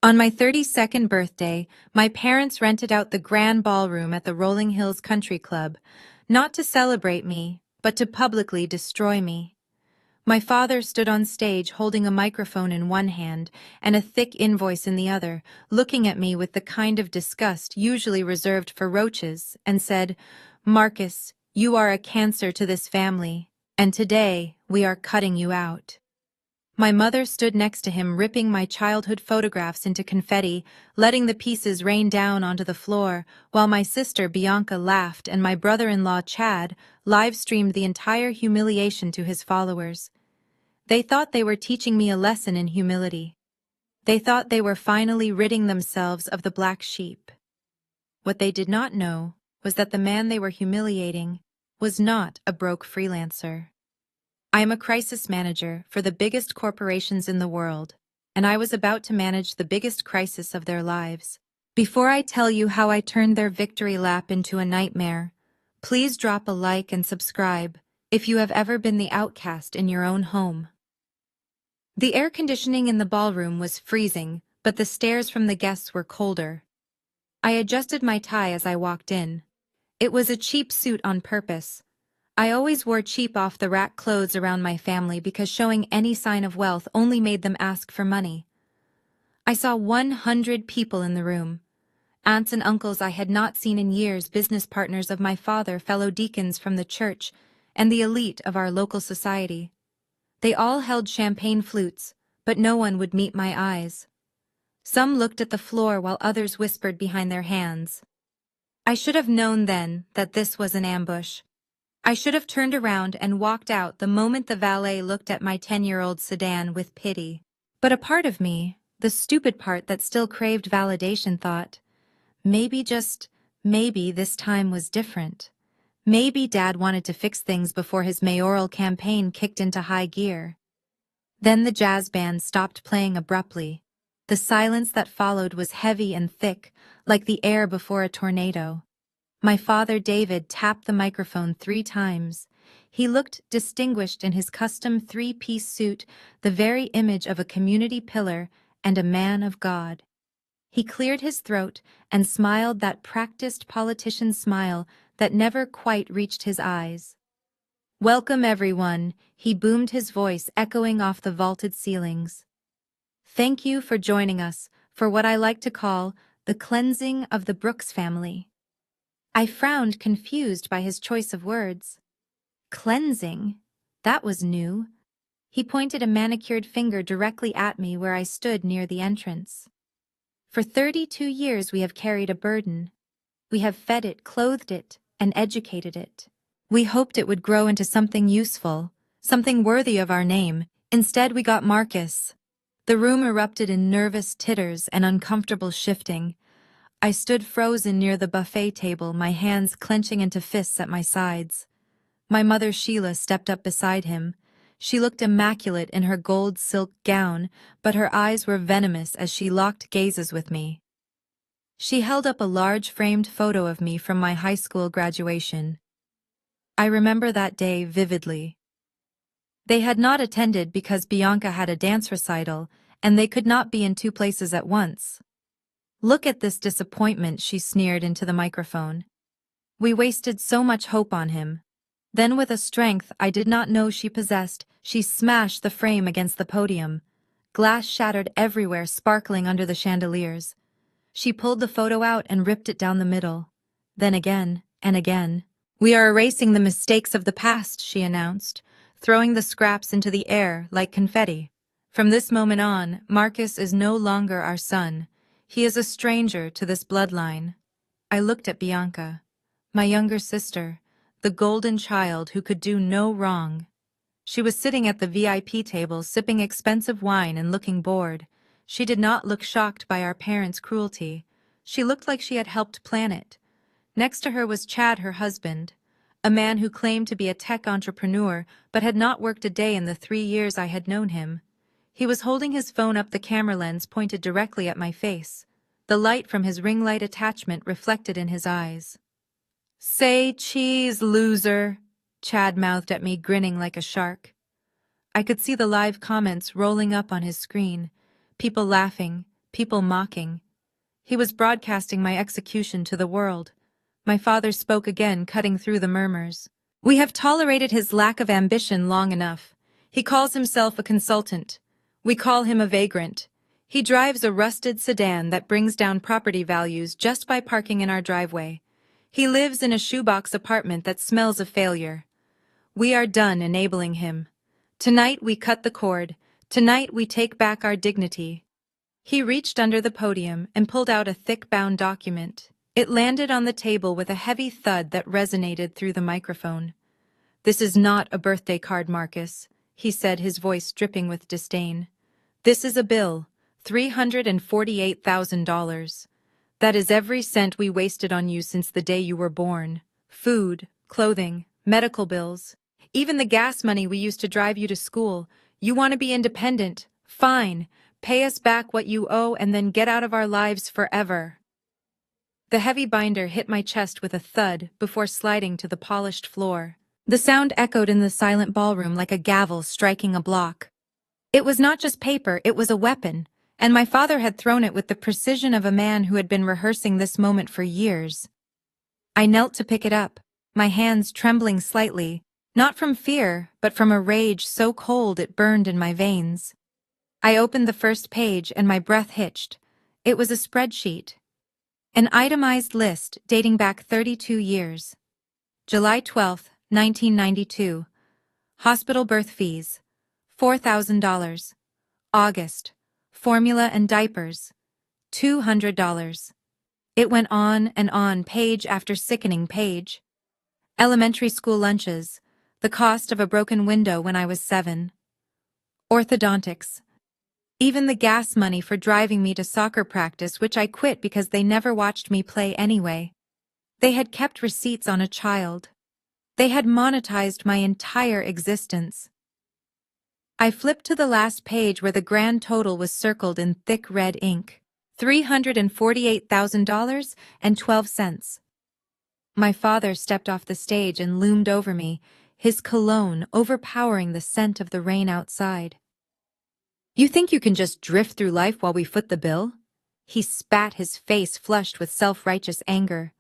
On my 32nd birthday, my parents rented out the grand ballroom at the Rolling Hills Country Club, not to celebrate me, but to publicly destroy me. My father stood on stage holding a microphone in one hand and a thick invoice in the other, looking at me with the kind of disgust usually reserved for roaches, and said, "Marcus, you are a cancer to this family, and today we are cutting you out." My mother stood next to him, ripping my childhood photographs into confetti, letting the pieces rain down onto the floor, while my sister Bianca laughed and my brother-in-law Chad live-streamed the entire humiliation to his followers. They thought they were teaching me a lesson in humility. They thought they were finally ridding themselves of the black sheep. What they did not know was that the man they were humiliating was not a broke freelancer. I am a crisis manager for the biggest corporations in the world, and I was about to manage the biggest crisis of their lives. Before I tell you how I turned their victory lap into a nightmare, please drop a like and subscribe if you have ever been the outcast in your own home. The air conditioning in the ballroom was freezing, but the stares from the guests were colder. I adjusted my tie as I walked in. It was a cheap suit on purpose. I always wore cheap off-the-rack clothes around my family because showing any sign of wealth only made them ask for money. I saw 100 people in the room. Aunts and uncles I had not seen in years, business partners of my father, fellow deacons from the church, and the elite of our local society. They all held champagne flutes, but no one would meet my eyes. Some looked at the floor while others whispered behind their hands. I should have known then that this was an ambush. I should have turned around and walked out the moment the valet looked at my 10-year-old sedan with pity. But a part of me, the stupid part that still craved validation, thought, maybe, just maybe, this time was different. Maybe Dad wanted to fix things before his mayoral campaign kicked into high gear. Then the jazz band stopped playing abruptly. The silence that followed was heavy and thick, like the air before a tornado. My father, David, tapped the microphone 3 times. He looked distinguished in his custom 3-piece suit, the very image of a community pillar and a man of God. He cleared his throat and smiled, that practiced politician smile that never quite reached his eyes. "Welcome, everyone," he boomed, his voice echoing off the vaulted ceilings. "Thank you for joining us for what I like to call the cleansing of the Brooks family." I frowned, confused by his choice of words. Cleansing? That was new. He pointed a manicured finger directly at me where I stood near the entrance. "For 32 years we have carried a burden. We have fed it, clothed it, and educated it. We hoped it would grow into something useful, something worthy of our name. Instead, we got Marcus." The room erupted in nervous titters and uncomfortable shifting. I stood frozen near the buffet table, my hands clenching into fists at my sides. My mother Sheila stepped up beside him. She looked immaculate in her gold silk gown, but her eyes were venomous as she locked gazes with me. She held up a large framed photo of me from my high school graduation. I remember that day vividly. They had not attended because Bianca had a dance recital, and they could not be in 2 places at once. "Look at this disappointment," she sneered into the microphone. "We wasted so much hope on him." Then, with a strength I did not know she possessed, she smashed the frame against the podium. Glass shattered everywhere, sparkling under the chandeliers. She pulled the photo out and ripped it down the middle. Then again, and again. "We are erasing the mistakes of the past," she announced, throwing the scraps into the air like confetti. "From this moment on, Marcus is no longer our son. He is a stranger to this bloodline." I looked at Bianca, my younger sister, the golden child who could do no wrong. She was sitting at the VIP table, sipping expensive wine and looking bored. She did not look shocked by our parents' cruelty. She looked like she had helped plan it. Next to her was Chad, her husband, a man who claimed to be a tech entrepreneur but had not worked a day in the 3 years I had known him. He was holding his phone up, the camera lens pointed directly at my face. The light from his ring light attachment reflected in his eyes. "Say cheese, loser," Chad mouthed at me, grinning like a shark. I could see the live comments rolling up on his screen. People laughing, people mocking. He was broadcasting my execution to the world. My father spoke again, cutting through the murmurs. We have tolerated his lack of ambition long enough. He calls himself a consultant. We call him a vagrant. He drives a rusted sedan that brings down property values just by parking in our driveway. He lives in a shoebox apartment that smells of failure. We are done enabling him. Tonight we cut the cord. Tonight we take back our dignity. He reached under the podium and pulled out a thick-bound document. It landed on the table with a heavy thud that resonated through the microphone. "This is not a birthday card, Marcus," he said, his voice dripping with disdain. "This is a bill, $348,000. That is every cent we wasted on you since the day you were born. Food, clothing, medical bills, even the gas money we used to drive you to school. You want to be independent? Fine. Pay us back what you owe and then get out of our lives forever." The heavy binder hit my chest with a thud before sliding to the polished floor. The sound echoed in the silent ballroom like a gavel striking a block. It was not just paper, it was a weapon, and my father had thrown it with the precision of a man who had been rehearsing this moment for years. I knelt to pick it up, my hands trembling slightly, not from fear, but from a rage so cold it burned in my veins. I opened the first page and my breath hitched. It was a spreadsheet. An itemized list dating back 32 years. July 12, 1992. Hospital birth fees, $4,000. August. Formula and diapers, $200. It went on, page after sickening page. Elementary school lunches, the cost of a broken window when I was 7. Orthodontics. Even the gas money for driving me to soccer practice, which I quit because they never watched me play anyway. They had kept receipts on a child. They had monetized my entire existence. I flipped to the last page where the grand total was circled in thick red ink. $348,000.12. My father stepped off the stage and loomed over me, his cologne overpowering the scent of the rain outside. "You think you can just drift through life while we foot the bill?" He spat, his face flushed with self-righteous anger.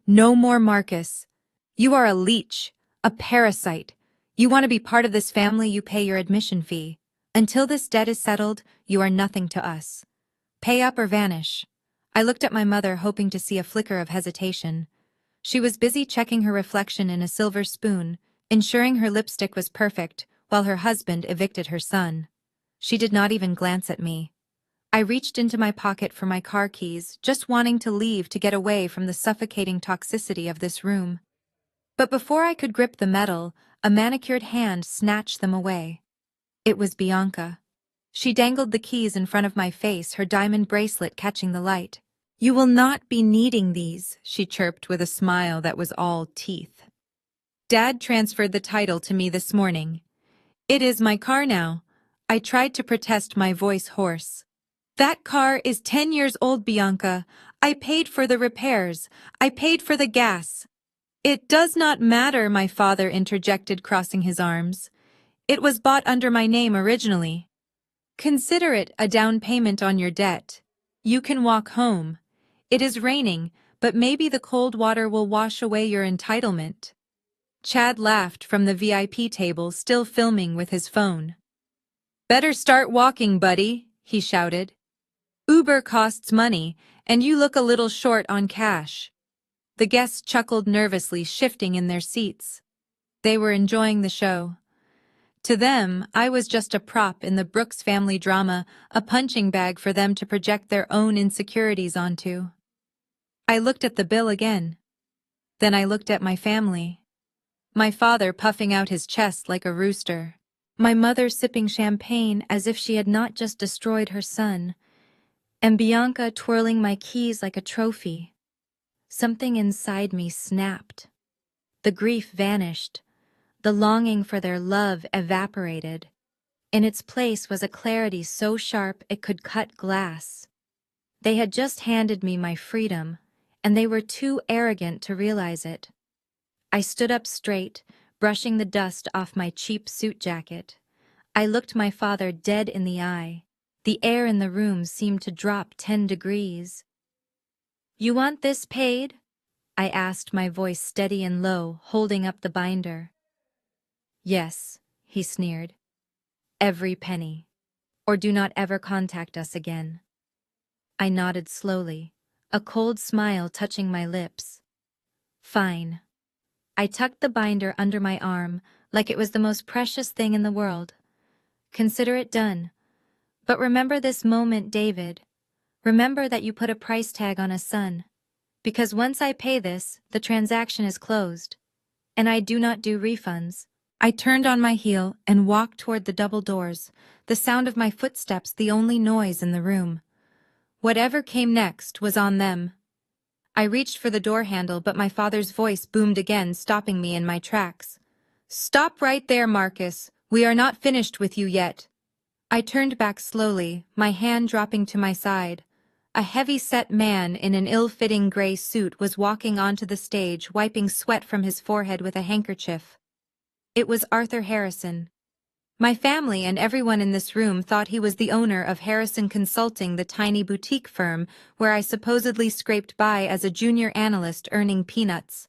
"No more, Marcus. You are a leech, a parasite. You want to be part of this family, you pay your admission fee. Until this debt is settled, you are nothing to us. Pay up or vanish." I looked at my mother, hoping to see a flicker of hesitation. She was busy checking her reflection in a silver spoon, ensuring her lipstick was perfect, while her husband evicted her son. She did not even glance at me. I reached into my pocket for my car keys, just wanting to leave to get away from the suffocating toxicity of this room. But before I could grip the metal, a manicured hand snatched them away. It was Bianca. She dangled the keys in front of my face, her diamond bracelet catching the light. "You will not be needing these," she chirped with a smile that was all teeth. "Dad transferred the title to me this morning. It is my car now." I tried to protest, my voice hoarse. "That car is 10 years old, Bianca. I paid for the repairs. I paid for the gas." "It does not matter," my father interjected, crossing his arms. "It was bought under my name originally. Consider it a down payment on your debt. You can walk home. It is raining, but maybe the cold water will wash away your entitlement." Chad laughed from the VIP table, still filming with his phone. "Better start walking, buddy," he shouted. "Uber costs money, and you look a little short on cash." The guests chuckled nervously, shifting in their seats. They were enjoying the show. To them, I was just a prop in the Brooks family drama, a punching bag for them to project their own insecurities onto. I looked at the bill again. Then I looked at my family. My father puffing out his chest like a rooster. My mother sipping champagne as if she had not just destroyed her son. And Bianca twirling my keys like a trophy. Something inside me snapped. The grief vanished. The longing for their love evaporated. In its place was a clarity so sharp it could cut glass. They had just handed me my freedom, and they were too arrogant to realize it. I stood up straight, brushing the dust off my cheap suit jacket. I looked my father dead in the eye. The air in the room seemed to drop 10 degrees. "You want this paid?" I asked, my voice steady and low, holding up the binder. "Yes," he sneered. "Every penny. Or do not ever contact us again." I nodded slowly, a cold smile touching my lips. "Fine." I tucked the binder under my arm like it was the most precious thing in the world. "Consider it done. But remember this moment, David. Remember that you put a price tag on a son. Because once I pay this, the transaction is closed. And I do not do refunds." I turned on my heel and walked toward the double doors, the sound of my footsteps the only noise in the room. Whatever came next was on them. I reached for the door handle, but my father's voice boomed again, stopping me in my tracks. "Stop right there, Marcus. We are not finished with you yet." I turned back slowly, my hand dropping to my side. A heavy-set man in an ill-fitting gray suit was walking onto the stage, wiping sweat from his forehead with a handkerchief. It was Arthur Harrison. My family and everyone in this room thought he was the owner of Harrison Consulting, the tiny boutique firm where I supposedly scraped by as a junior analyst earning peanuts.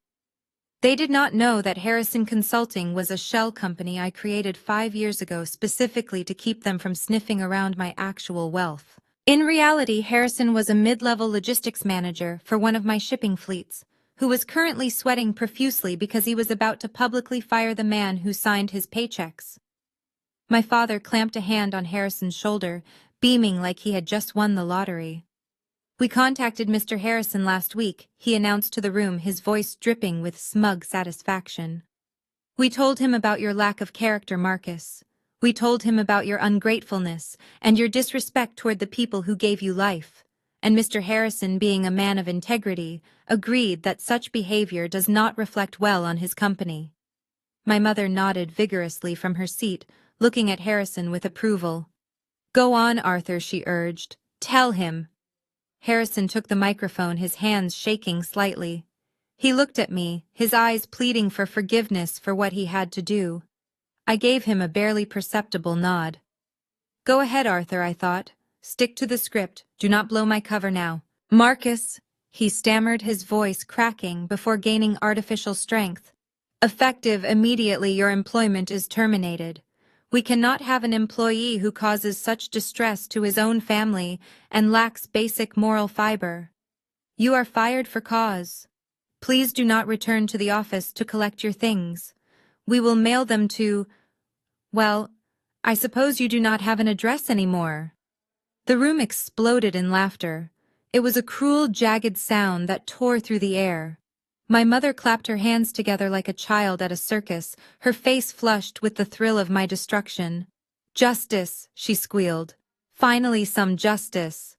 They did not know that Harrison Consulting was a shell company I created 5 years ago specifically to keep them from sniffing around my actual wealth. In reality, Harrison was a mid-level logistics manager for one of my shipping fleets, who was currently sweating profusely because he was about to publicly fire the man who signed his paychecks. My father clamped a hand on Harrison's shoulder, beaming like he had just won the lottery. "We contacted Mr. Harrison last week," he announced to the room, his voice dripping with smug satisfaction. "We told him about your lack of character, Marcus. We told him about your ungratefulness and your disrespect toward the people who gave you life. And Mr. Harrison, being a man of integrity, agreed that such behavior does not reflect well on his company." My mother nodded vigorously from her seat, looking at Harrison with approval. "Go on, Arthur," she urged. "Tell him." Harrison took the microphone, his hands shaking slightly. He looked at me, his eyes pleading for forgiveness for what he had to do. I gave him a barely perceptible nod. "Go ahead, Arthur," I thought. "Stick to the script. Do not blow my cover now." "Marcus," he stammered, his voice cracking before gaining artificial strength. "Effective immediately, your employment is terminated. We cannot have an employee who causes such distress to his own family and lacks basic moral fiber. You are fired for cause. Please do not return to the office to collect your things. We will mail them to... well, I suppose you do not have an address anymore." The room exploded in laughter. It was a cruel, jagged sound that tore through the air. My mother clapped her hands together like a child at a circus, her face flushed with the thrill of my destruction. "Justice," she squealed. "Finally some justice."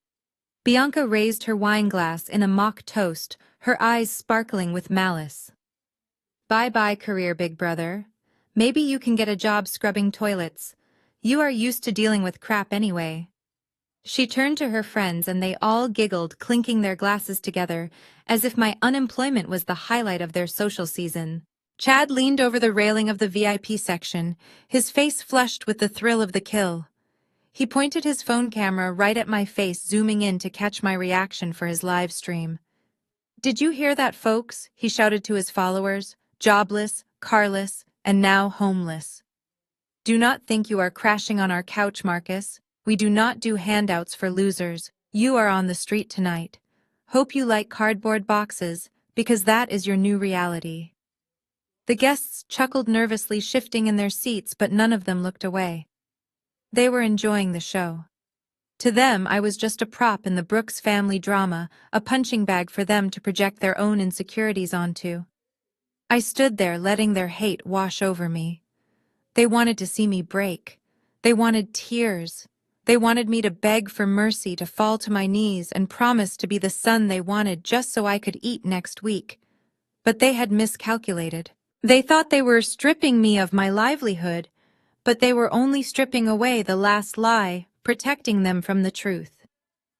Bianca raised her wineglass in a mock toast, her eyes sparkling with malice. "Bye-bye, career, big brother. Maybe you can get a job scrubbing toilets. You are used to dealing with crap anyway." She turned to her friends and they all giggled, clinking their glasses together, as if my unemployment was the highlight of their social season. Chad leaned over the railing of the VIP section, his face flushed with the thrill of the kill. He pointed his phone camera right at my face, zooming in to catch my reaction for his live stream. "Did you hear that, folks?" he shouted to his followers. "Jobless, carless, and now homeless. Do not think you are crashing on our couch, Marcus. We do not do handouts for losers. You are on the street tonight. Hope you like cardboard boxes, because that is your new reality." The guests chuckled nervously, shifting in their seats, but none of them looked away. They were enjoying the show. To them, I was just a prop in the Brooks family drama, a punching bag for them to project their own insecurities onto. I stood there, letting their hate wash over me. They wanted to see me break. They wanted tears. They wanted me to beg for mercy, to fall to my knees and promise to be the son they wanted just so I could eat next week. But they had miscalculated. They thought they were stripping me of my livelihood, but they were only stripping away the last lie, protecting them from the truth.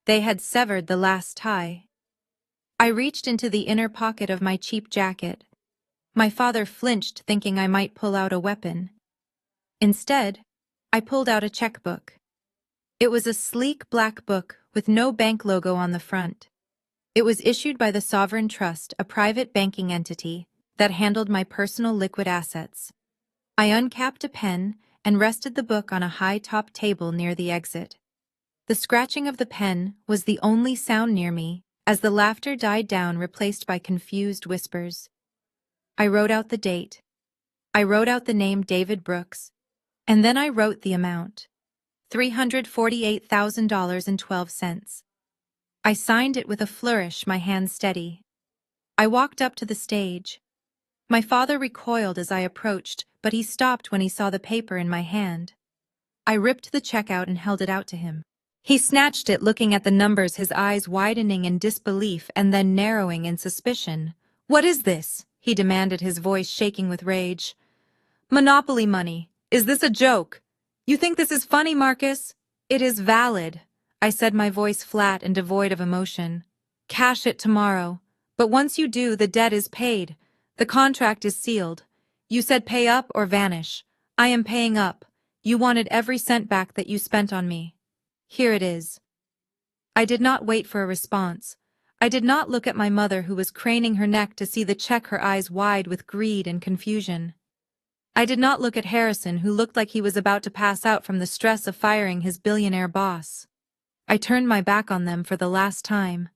They had severed the last tie. I reached into the inner pocket of my cheap jacket. My father flinched, thinking I might pull out a weapon. Instead, I pulled out a checkbook. It was a sleek black book with no bank logo on the front. It was issued by the Sovereign Trust, a private banking entity that handled my personal liquid assets. I uncapped a pen and rested the book on a high-top table near the exit. The scratching of the pen was the only sound near me, as the laughter died down, replaced by confused whispers. I wrote out the date. I wrote out the name David Brooks. And then I wrote the amount. $348,012. I signed it with a flourish, my hand steady. I walked up to the stage. My father recoiled as I approached, but he stopped when he saw the paper in my hand. I ripped the check out and held it out to him. He snatched it, looking at the numbers, his eyes widening in disbelief and then narrowing in suspicion. "What is this?" he demanded, his voice shaking with rage. "Monopoly money. Is this a joke? You think this is funny, Marcus?" "It is valid," I said, my voice flat and devoid of emotion. "Cash it tomorrow. But once you do, the debt is paid. The contract is sealed. You said pay up or vanish. I am paying up. You wanted every cent back that you spent on me. Here it is." I did not wait for a response. I did not look at my mother, who was craning her neck to see the check, her eyes wide with greed and confusion. I did not look at Harrison, who looked like he was about to pass out from the stress of firing his billionaire boss. I turned my back on them for the last time.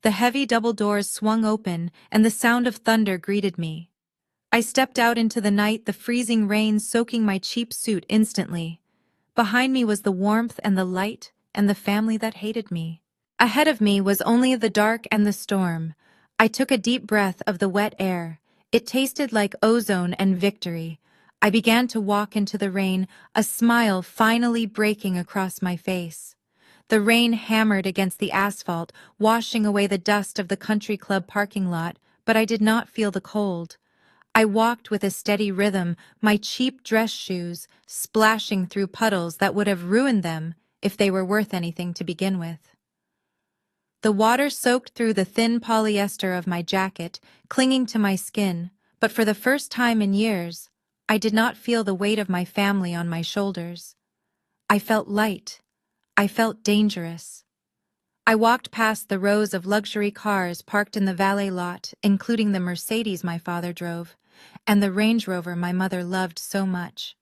The heavy double doors swung open, and the sound of thunder greeted me. I stepped out into the night, the freezing rain soaking my cheap suit instantly. Behind me was the warmth and the light and the family that hated me. Ahead of me was only the dark and the storm. I took a deep breath of the wet air. It tasted like ozone and victory. I began to walk into the rain, a smile finally breaking across my face. The rain hammered against the asphalt, washing away the dust of the country club parking lot, but I did not feel the cold. I walked with a steady rhythm, my cheap dress shoes splashing through puddles that would have ruined them if they were worth anything to begin with. The water soaked through the thin polyester of my jacket, clinging to my skin, but for the first time in years, I did not feel the weight of my family on my shoulders. I felt light. I felt dangerous. I walked past the rows of luxury cars parked in the valet lot, including the Mercedes my father drove, and the Range Rover my mother loved so much.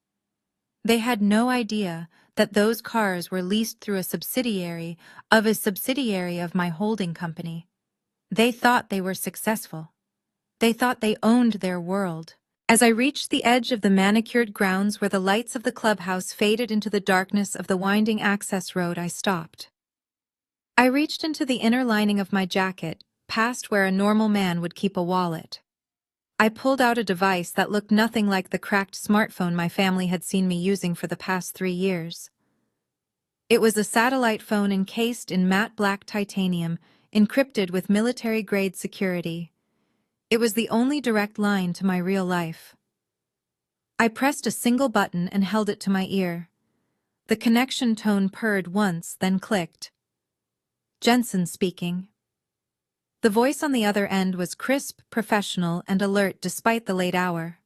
They had no idea that those cars were leased through a subsidiary of my holding company. They thought they were successful. They thought they owned their world. As I reached the edge of the manicured grounds where the lights of the clubhouse faded into the darkness of the winding access road, I stopped. I reached into the inner lining of my jacket, past where a normal man would keep a wallet. I pulled out a device that looked nothing like the cracked smartphone my family had seen me using for the past 3 years. It was a satellite phone encased in matte black titanium, encrypted with military-grade security. It was the only direct line to my real life. I pressed a single button and held it to my ear. The connection tone purred once, then clicked. "Jensen speaking." The voice on the other end was crisp, professional, and alert despite the late hour.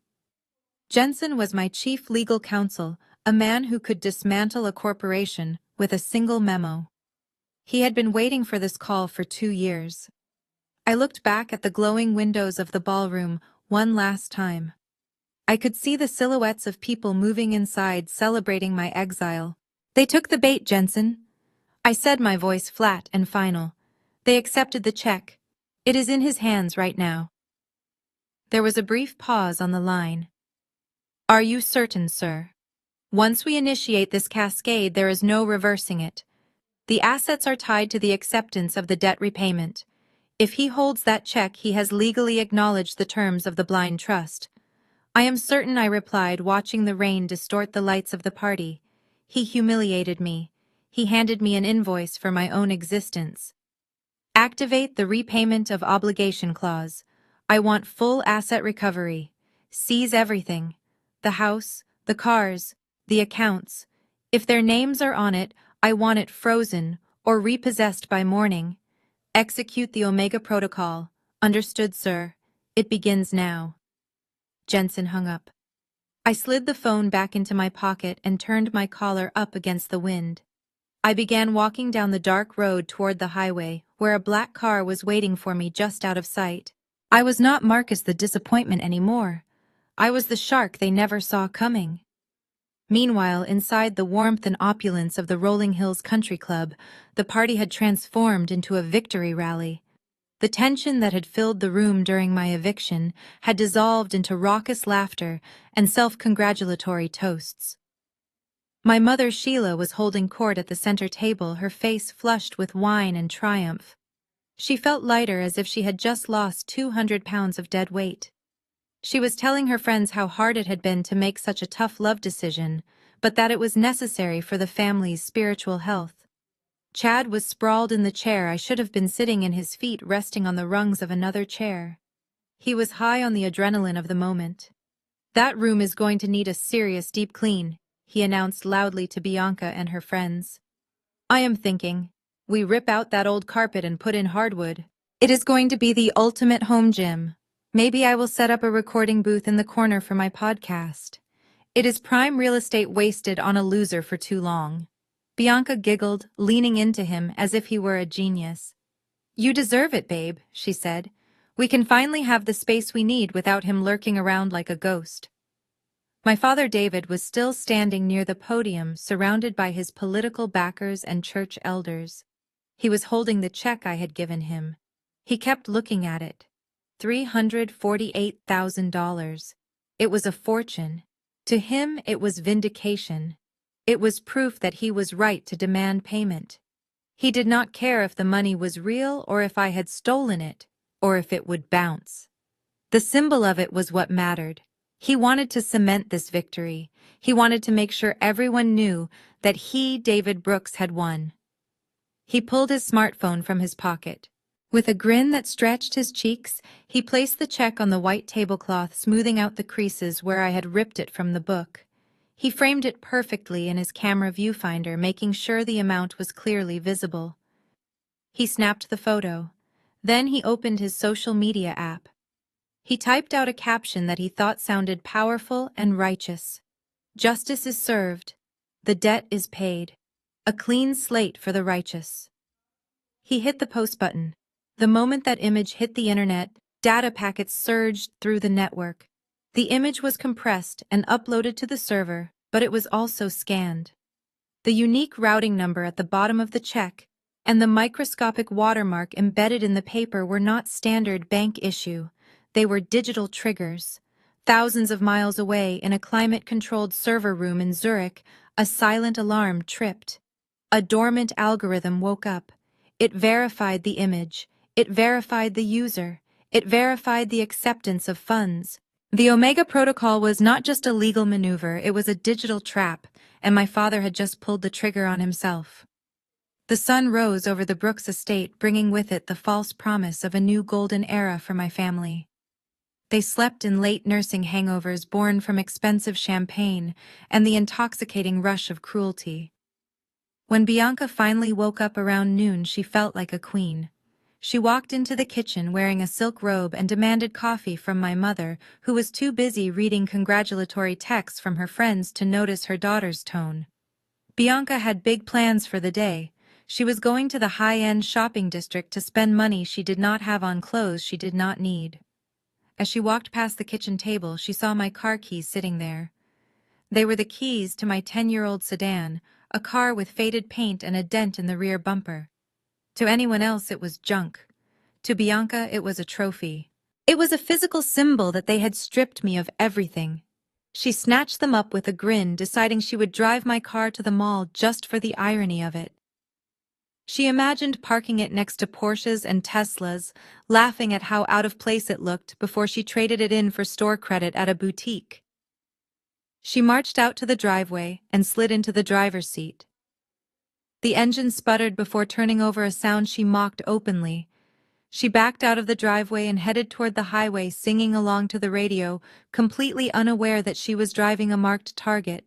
Jensen was my chief legal counsel, a man who could dismantle a corporation with a single memo. He had been waiting for this call for 2 years. I looked back at the glowing windows of the ballroom one last time. I could see the silhouettes of people moving inside, celebrating my exile. "They took the bait, Jensen," I said, my voice flat and final. "They accepted the check. It is in his hands right now." There was a brief pause on the line. "Are you certain, sir? Once we initiate this cascade, there is no reversing it. The assets are tied to the acceptance of the debt repayment. If he holds that check, he has legally acknowledged the terms of the blind trust." "I am certain," I replied, watching the rain distort the lights of the party. He humiliated me. He handed me an invoice for my own existence. "Activate the repayment of obligation clause. I want full asset recovery. Seize everything. The house, the cars, the accounts. If their names are on it, I want it frozen or repossessed by morning. Execute the Omega Protocol. Understood, sir. It begins now." Jensen hung up. I slid the phone back into my pocket and turned my collar up against the wind. I began walking down the dark road toward the highway, where a black car was waiting for me just out of sight. I was not Marcus the disappointment anymore. I was the shark they never saw coming. Meanwhile, inside the warmth and opulence of the Rolling Hills Country Club, the party had transformed into a victory rally. The tension that had filled the room during my eviction had dissolved into raucous laughter and self-congratulatory toasts. My mother Sheila was holding court at the center table, her face flushed with wine and triumph. She felt lighter, as if she had just lost 200 pounds of dead weight. She was telling her friends how hard it had been to make such a tough love decision, but that it was necessary for the family's spiritual health. Chad was sprawled in the chair I should have been sitting in, his feet resting on the rungs of another chair. He was high on the adrenaline of the moment. "That room is going to need a serious deep clean," he announced loudly to Bianca and her friends. "I am thinking we rip out that old carpet and put in hardwood. It is going to be the ultimate home gym. Maybe I will set up a recording booth in the corner for my podcast. It is prime real estate wasted on a loser for too long." Bianca giggled, leaning into him as if he were a genius. "You deserve it, babe," she said. "We can finally have the space we need without him lurking around like a ghost." My father David was still standing near the podium, surrounded by his political backers and church elders. He was holding the check I had given him. He kept looking at it. $348,000. It was a fortune. To him, it was vindication. It was proof that he was right to demand payment. He did not care if the money was real or if I had stolen it, or if it would bounce. The symbol of it was what mattered. He wanted to cement this victory. He wanted to make sure everyone knew that he, David Brooks, had won. He pulled his smartphone from his pocket. With a grin that stretched his cheeks, he placed the check on the white tablecloth, smoothing out the creases where I had ripped it from the book. He framed it perfectly in his camera viewfinder, making sure the amount was clearly visible. He snapped the photo. Then he opened his social media app. He typed out a caption that he thought sounded powerful and righteous. "Justice is served. The debt is paid. A clean slate for the righteous." He hit the post button. The moment that image hit the internet, data packets surged through the network. The image was compressed and uploaded to the server, but it was also scanned. The unique routing number at the bottom of the check and the microscopic watermark embedded in the paper were not standard bank issue. They were digital triggers. Thousands of miles away, in a climate-controlled server room in Zurich, a silent alarm tripped. A dormant algorithm woke up. It verified the image. It verified the user. It verified the acceptance of funds. The Omega Protocol was not just a legal maneuver, it was a digital trap, and my father had just pulled the trigger on himself. The sun rose over the Brooks estate, bringing with it the false promise of a new golden era for my family. They slept in late nursing hangovers born from expensive champagne and the intoxicating rush of cruelty. When Bianca finally woke up around noon, she felt like a queen. She walked into the kitchen wearing a silk robe and demanded coffee from my mother, who was too busy reading congratulatory texts from her friends to notice her daughter's tone. Bianca had big plans for the day. She was going to the high-end shopping district to spend money she did not have on clothes she did not need. As she walked past the kitchen table, she saw my car keys sitting there. They were the keys to my 10-year-old sedan, a car with faded paint and a dent in the rear bumper. To anyone else, it was junk. To Bianca, it was a trophy. It was a physical symbol that they had stripped me of everything. She snatched them up with a grin, deciding she would drive my car to the mall just for the irony of it. She imagined parking it next to Porsches and Teslas, laughing at how out of place it looked before she traded it in for store credit at a boutique. She marched out to the driveway and slid into the driver's seat. The engine sputtered before turning over, a sound she mocked openly. She backed out of the driveway and headed toward the highway, singing along to the radio, completely unaware that she was driving a marked target.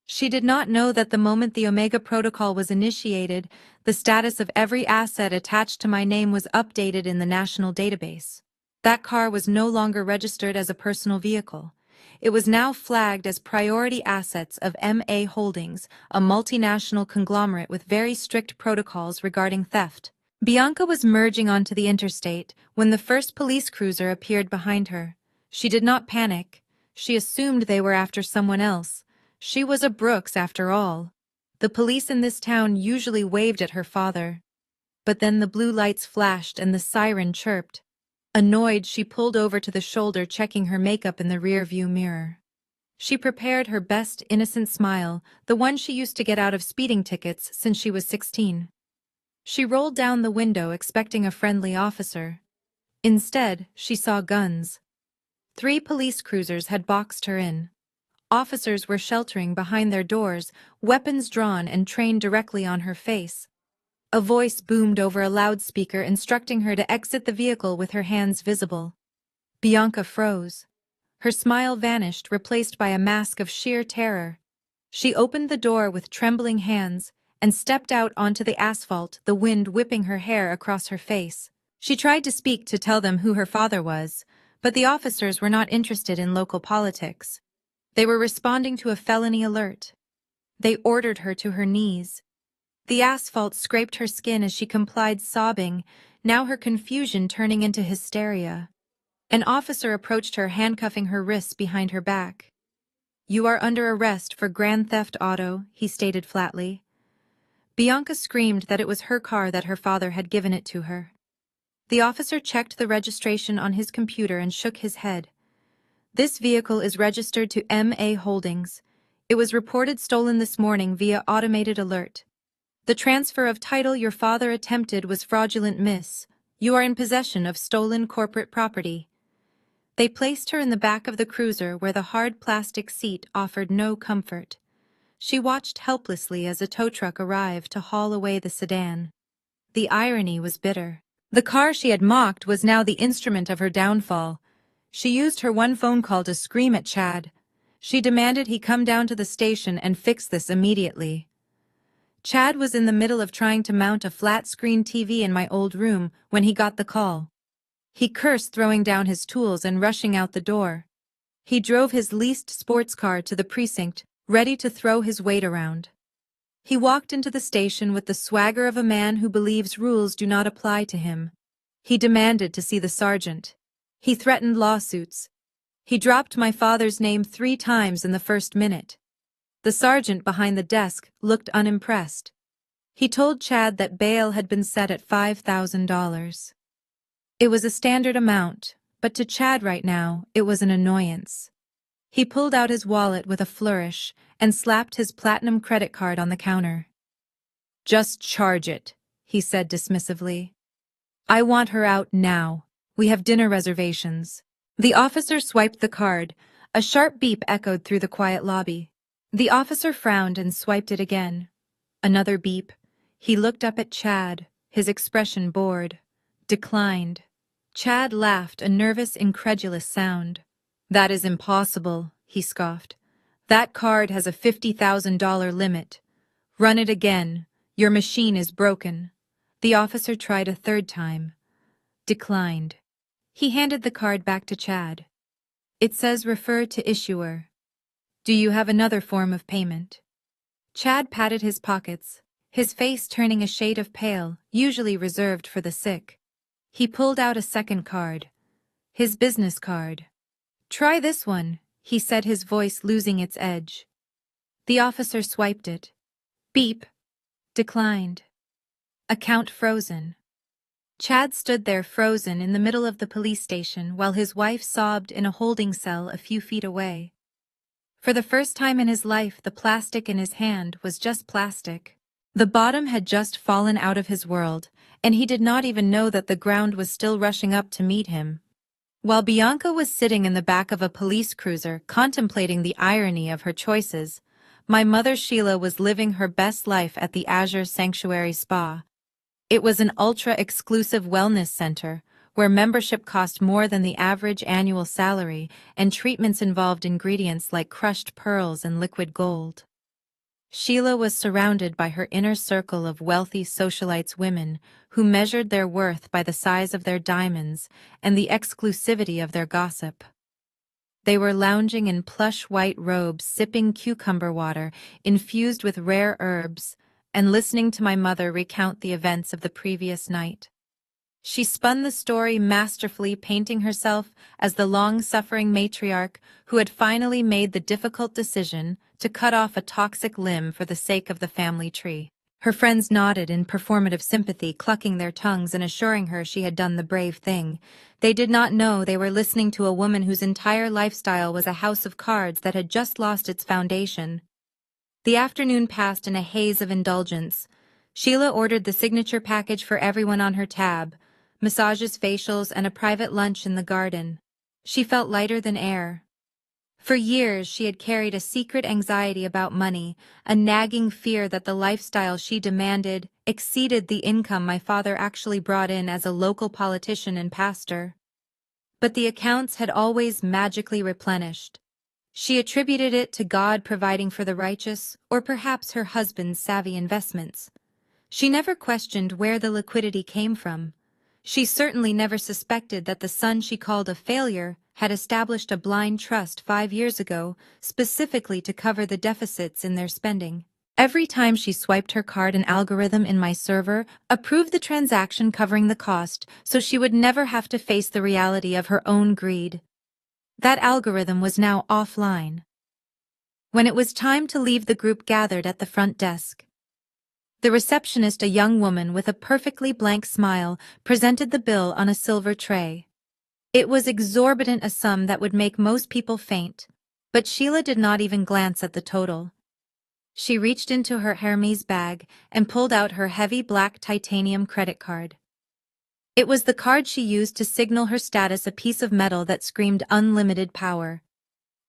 She did not know that the moment the Omega Protocol was initiated, the status of every asset attached to my name was updated in the national database. That car was no longer registered as a personal vehicle. it was now flagged as priority assets of MA Holdings, a multinational conglomerate with very strict protocols regarding theft. Bianca was merging onto the interstate when the first police cruiser appeared behind her. She did not panic. She assumed they were after someone else. She was a Brooks, after all. The police in this town usually waved at her father. But then the blue lights flashed and the siren chirped. Annoyed, she pulled over to the shoulder, checking her makeup in the rear-view mirror. She prepared her best innocent smile, the one she used to get out of speeding tickets since she was 16. She rolled down the window, expecting a friendly officer. Instead, she saw guns. 3 police cruisers had boxed her in. Officers were sheltering behind their doors, weapons drawn and trained directly on her face. A voice boomed over a loudspeaker, instructing her to exit the vehicle with her hands visible. Bianca froze. Her smile vanished, replaced by a mask of sheer terror. She opened the door with trembling hands and stepped out onto the asphalt, the wind whipping her hair across her face. She tried to speak to tell them who her father was, but the officers were not interested in local politics. They were responding to a felony alert. They ordered her to her knees. The asphalt scraped her skin as she complied, sobbing, now her confusion turning into hysteria. An officer approached her, handcuffing her wrists behind her back. "You are under arrest for grand theft auto," he stated flatly. Bianca screamed that it was her car, that her father had given it to her. The officer checked the registration on his computer and shook his head. "This vehicle is registered to MA Holdings. It was reported stolen this morning via automated alert. The transfer of title your father attempted was fraudulent, miss. You are in possession of stolen corporate property." They placed her in the back of the cruiser, where the hard plastic seat offered no comfort. She watched helplessly as a tow truck arrived to haul away the sedan. The irony was bitter. The car she had mocked was now the instrument of her downfall. She used her one phone call to scream at Chad. She demanded he come down to the station and fix this immediately. Chad was in the middle of trying to mount a flat-screen TV in my old room when he got the call. He cursed, throwing down his tools and rushing out the door. He drove his leased sports car to the precinct, ready to throw his weight around. He walked into the station with the swagger of a man who believes rules do not apply to him. He demanded to see the sergeant. He threatened lawsuits. He dropped my father's name 3 times in the first minute. The sergeant behind the desk looked unimpressed. He told Chad that bail had been set at $5,000. It was a standard amount, but to Chad right now, it was an annoyance. He pulled out his wallet with a flourish and slapped his platinum credit card on the counter. "Just charge it," he said dismissively. "I want her out now. We have dinner reservations." The officer swiped the card. A sharp beep echoed through the quiet lobby. The officer frowned and swiped it again. Another beep. He looked up at Chad, his expression bored. Declined. Chad laughed, a nervous, incredulous sound. "That is impossible," he scoffed. "That card has a $50,000 limit. Run it again. Your machine is broken." The officer tried a 3rd time. Declined. He handed the card back to Chad. "It says refer to issuer. Do you have another form of payment?" Chad patted his pockets, his face turning a shade of pale, usually reserved for the sick. He pulled out a second card. His business card. "Try this one," he said, his voice losing its edge. The officer swiped it. Beep. Declined. Account frozen. Chad stood there frozen in the middle of the police station while his wife sobbed in a holding cell a few feet away. For the first time in his life, the plastic in his hand was just plastic. The bottom had just fallen out of his world, and he did not even know that the ground was still rushing up to meet him. While Bianca was sitting in the back of a police cruiser, contemplating the irony of her choices, my mother Sheila was living her best life at the Azure Sanctuary Spa. It was an ultra-exclusive wellness center, where membership cost more than the average annual salary, and treatments involved ingredients like crushed pearls and liquid gold. Sheila was surrounded by her inner circle of wealthy socialites, women who measured their worth by the size of their diamonds and the exclusivity of their gossip. They were lounging in plush white robes, sipping cucumber water infused with rare herbs, and listening to my mother recount the events of the previous night. She spun the story masterfully, painting herself as the long-suffering matriarch who had finally made the difficult decision to cut off a toxic limb for the sake of the family tree. Her friends nodded in performative sympathy, clucking their tongues and assuring her she had done the brave thing. They did not know they were listening to a woman whose entire lifestyle was a house of cards that had just lost its foundation. The afternoon passed in a haze of indulgence. Sheila ordered the signature package for everyone on her tab, massages, facials, and a private lunch in the garden. She felt lighter than air. For years, she had carried a secret anxiety about money, a nagging fear that the lifestyle she demanded exceeded the income my father actually brought in as a local politician and pastor. But the accounts had always magically replenished. She attributed it to God providing for the righteous, or perhaps her husband's savvy investments. She never questioned where the liquidity came from. She certainly never suspected that the son she called a failure had established a blind trust 5 years ago, specifically to cover the deficits in their spending. Every time she swiped her card, an algorithm in my server approved the transaction covering the cost, so she would never have to face the reality of her own greed. That algorithm was now offline. When it was time to leave, the group gathered at the front desk. The receptionist, a young woman with a perfectly blank smile, presented the bill on a silver tray. It was exorbitant, a sum that would make most people faint, but Sheila did not even glance at the total. She reached into her Hermes bag and pulled out her heavy black titanium credit card. It was the card she used to signal her status, a piece of metal that screamed unlimited power.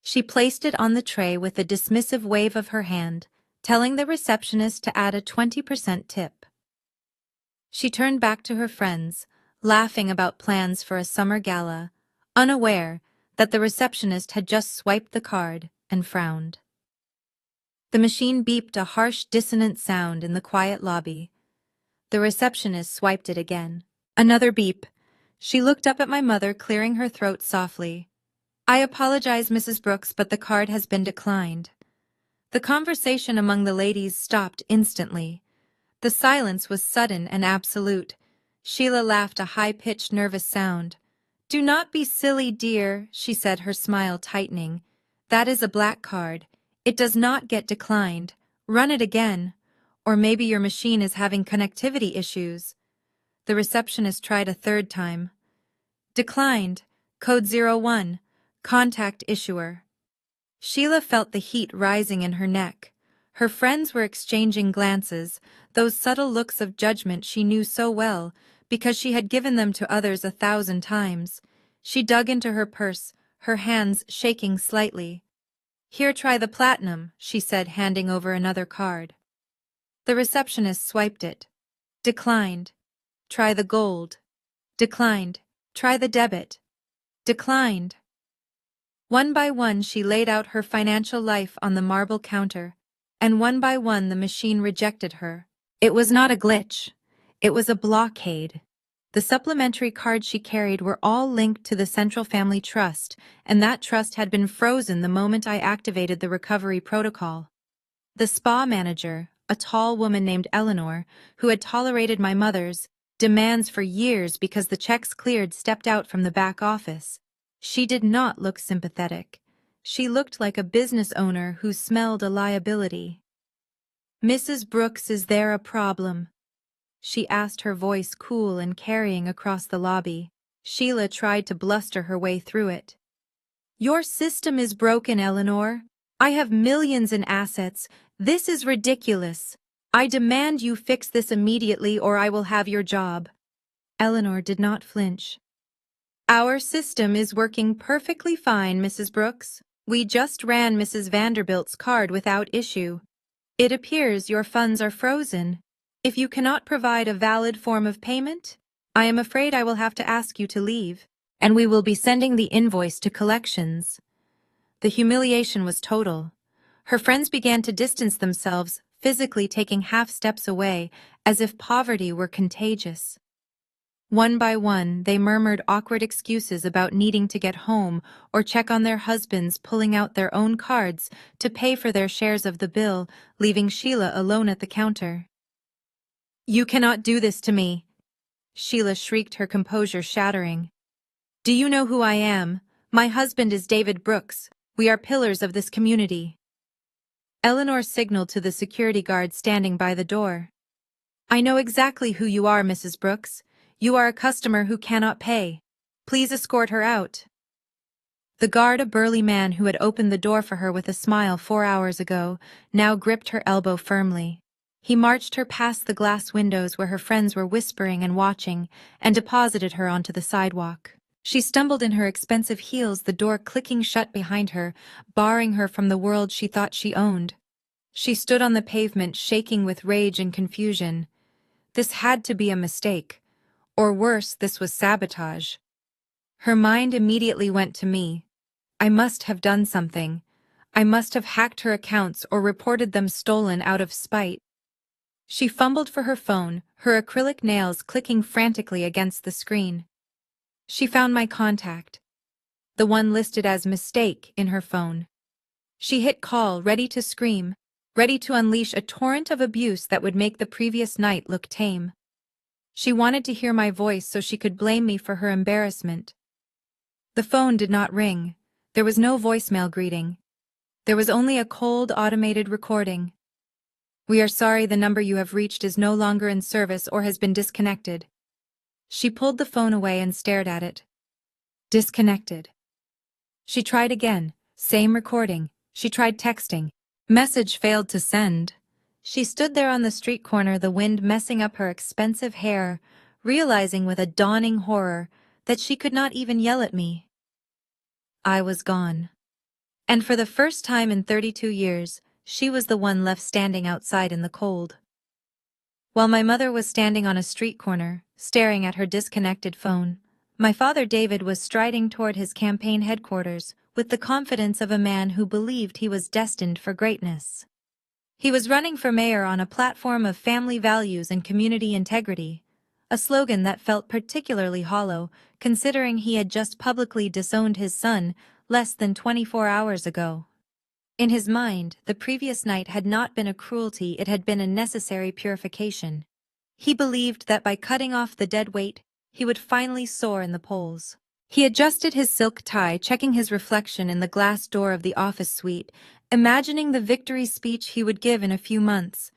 She placed it on the tray with a dismissive wave of her hand, telling the receptionist to add a 20% tip. She turned back to her friends, laughing about plans for a summer gala, unaware that the receptionist had just swiped the card and frowned. The machine beeped, a harsh, dissonant sound in the quiet lobby. The receptionist swiped it again. Another beep. She looked up at my mother, clearing her throat softly. "I apologize, Mrs. Brooks, but the card has been declined." The conversation among the ladies stopped instantly. The silence was sudden and absolute. Sheila laughed, a high-pitched, nervous sound. "Do not be silly, dear," she said, her smile tightening. "That is a black card. It does not get declined. Run it again. Or maybe your machine is having connectivity issues." The receptionist tried a third time. "Declined. Code 01. Contact issuer." Sheila felt the heat rising in her neck. Her friends were exchanging glances, those subtle looks of judgment she knew so well, because she had given them to others 1,000 times. She dug into her purse, her hands shaking slightly. "Here, try the platinum," she said, handing over another card. The receptionist swiped it. "Declined. Try the gold." "Declined. Try the debit." "Declined." One by one she laid out her financial life on the marble counter, and one by one the machine rejected her. It was not a glitch. It was a blockade. The supplementary cards she carried were all linked to the Central Family Trust, and that trust had been frozen the moment I activated the recovery protocol. The spa manager, a tall woman named Eleanor, who had tolerated my mother's demands for years because the checks cleared, stepped out from the back office. She did not look sympathetic. She looked like a business owner who smelled a liability. "Mrs. Brooks, is there a problem?" she asked, her voice cool and carrying across the lobby. Sheila tried to bluster her way through it. "Your system is broken, Eleanor. I have millions in assets. This is ridiculous. I demand you fix this immediately or I will have your job." Eleanor did not flinch. "Our system is working perfectly fine, Mrs. Brooks. We just ran Mrs. Vanderbilt's card without issue. It appears your funds are frozen. If you cannot provide a valid form of payment, I am afraid I will have to ask you to leave, and we will be sending the invoice to collections." The humiliation was total. Her friends began to distance themselves, physically taking half steps away, as if poverty were contagious. One by one, they murmured awkward excuses about needing to get home or check on their husbands, pulling out their own cards to pay for their shares of the bill, leaving Sheila alone at the counter. "You cannot do this to me," Sheila shrieked, her composure shattering. "Do you know who I am? My husband is David Brooks. We are pillars of this community." Eleanor signaled to the security guard standing by the door. "I know exactly who you are, Mrs. Brooks. You are a customer who cannot pay. Please escort her out." The guard, a burly man who had opened the door for her with a smile 4 hours ago, now gripped her elbow firmly. He marched her past the glass windows where her friends were whispering and watching, and deposited her onto the sidewalk. She stumbled in her expensive heels, the door clicking shut behind her, barring her from the world she thought she owned. She stood on the pavement, shaking with rage and confusion. This had to be a mistake. Or worse, this was sabotage. Her mind immediately went to me. I must have done something. I must have hacked her accounts or reported them stolen out of spite. She fumbled for her phone, her acrylic nails clicking frantically against the screen. She found my contact, the one listed as mistake in her phone. She hit call, ready to scream, ready to unleash a torrent of abuse that would make the previous night look tame. She wanted to hear my voice so she could blame me for her embarrassment. The phone did not ring. There was no voicemail greeting. There was only a cold, automated recording. "We are sorry, the number you have reached is no longer in service or has been disconnected." She pulled the phone away and stared at it. Disconnected. She tried again. Same recording. She tried texting. Message failed to send. She stood there on the street corner, the wind messing up her expensive hair, realizing with a dawning horror that she could not even yell at me. I was gone. And for the first time in 32 years, she was the one left standing outside in the cold. While my mother was standing on a street corner, staring at her disconnected phone, my father David was striding toward his campaign headquarters with the confidence of a man who believed he was destined for greatness. He was running for mayor on a platform of family values and community integrity, a slogan that felt particularly hollow considering he had just publicly disowned his son less than 24 hours ago. In his mind, the previous night had not been a cruelty, it had been a necessary purification. He believed that by cutting off the dead weight, he would finally soar in the polls. He adjusted his silk tie, checking his reflection in the glass door of the office suite, imagining the victory speech he would give in a few months.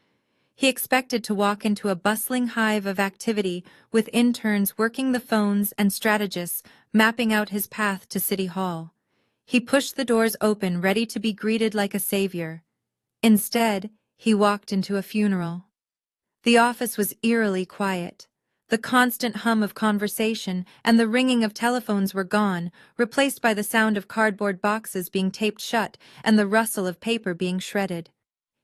He expected to walk into a bustling hive of activity with interns working the phones and strategists mapping out his path to City Hall. He pushed the doors open, ready to be greeted like a savior. Instead, he walked into a funeral. The office was eerily quiet. The constant hum of conversation and the ringing of telephones were gone, replaced by the sound of cardboard boxes being taped shut and the rustle of paper being shredded.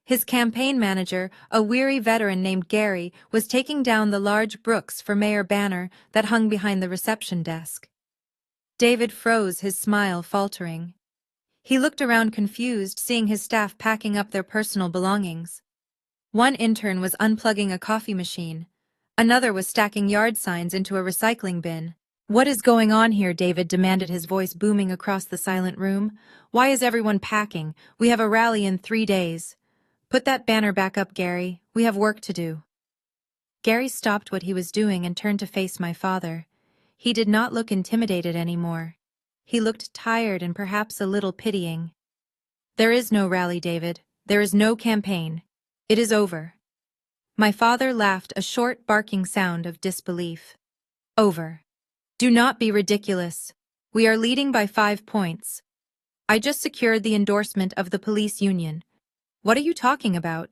His campaign manager, a weary veteran named Gary, was taking down the large Brooks for Mayor banner that hung behind the reception desk. David froze, his smile faltering. He looked around confused, seeing his staff packing up their personal belongings. One intern was unplugging a coffee machine. Another was stacking yard signs into a recycling bin. "What is going on here?" David demanded, his voice booming across the silent room. "Why is everyone packing? We have a rally in 3 days. Put that banner back up, Gary. We have work to do." Gary stopped what he was doing and turned to face my father. He did not look intimidated anymore. He looked tired and perhaps a little pitying. "There is no rally, David. There is no campaign. It is over." My father laughed, a short, barking sound of disbelief. "Over. Do not be ridiculous. We are leading by 5 points. I just secured the endorsement of the police union. What are you talking about?"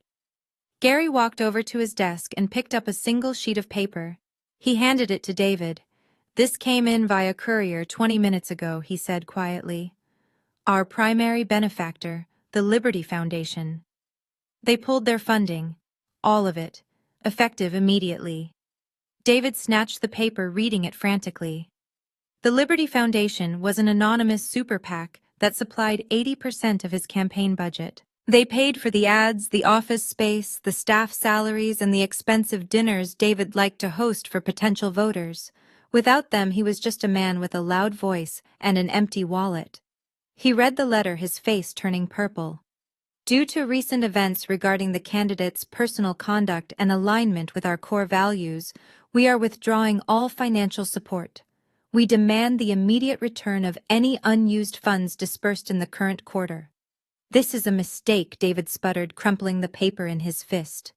Gary walked over to his desk and picked up a single sheet of paper. He handed it to David. "This came in via courier 20 minutes ago," he said quietly. "Our primary benefactor, the Liberty Foundation. They pulled their funding. All of it. Effective immediately." David snatched the paper, reading it frantically. The Liberty Foundation was an anonymous super PAC that supplied 80% of his campaign budget. They paid for the ads, the office space, the staff salaries, and the expensive dinners David liked to host for potential voters. Without them, he was just a man with a loud voice and an empty wallet. He read the letter, his face turning purple. Due to recent events regarding the candidate's personal conduct and alignment with our core values, we are withdrawing all financial support. We demand the immediate return of any unused funds dispersed in the current quarter. This is a mistake, David sputtered, crumpling the paper in his fist.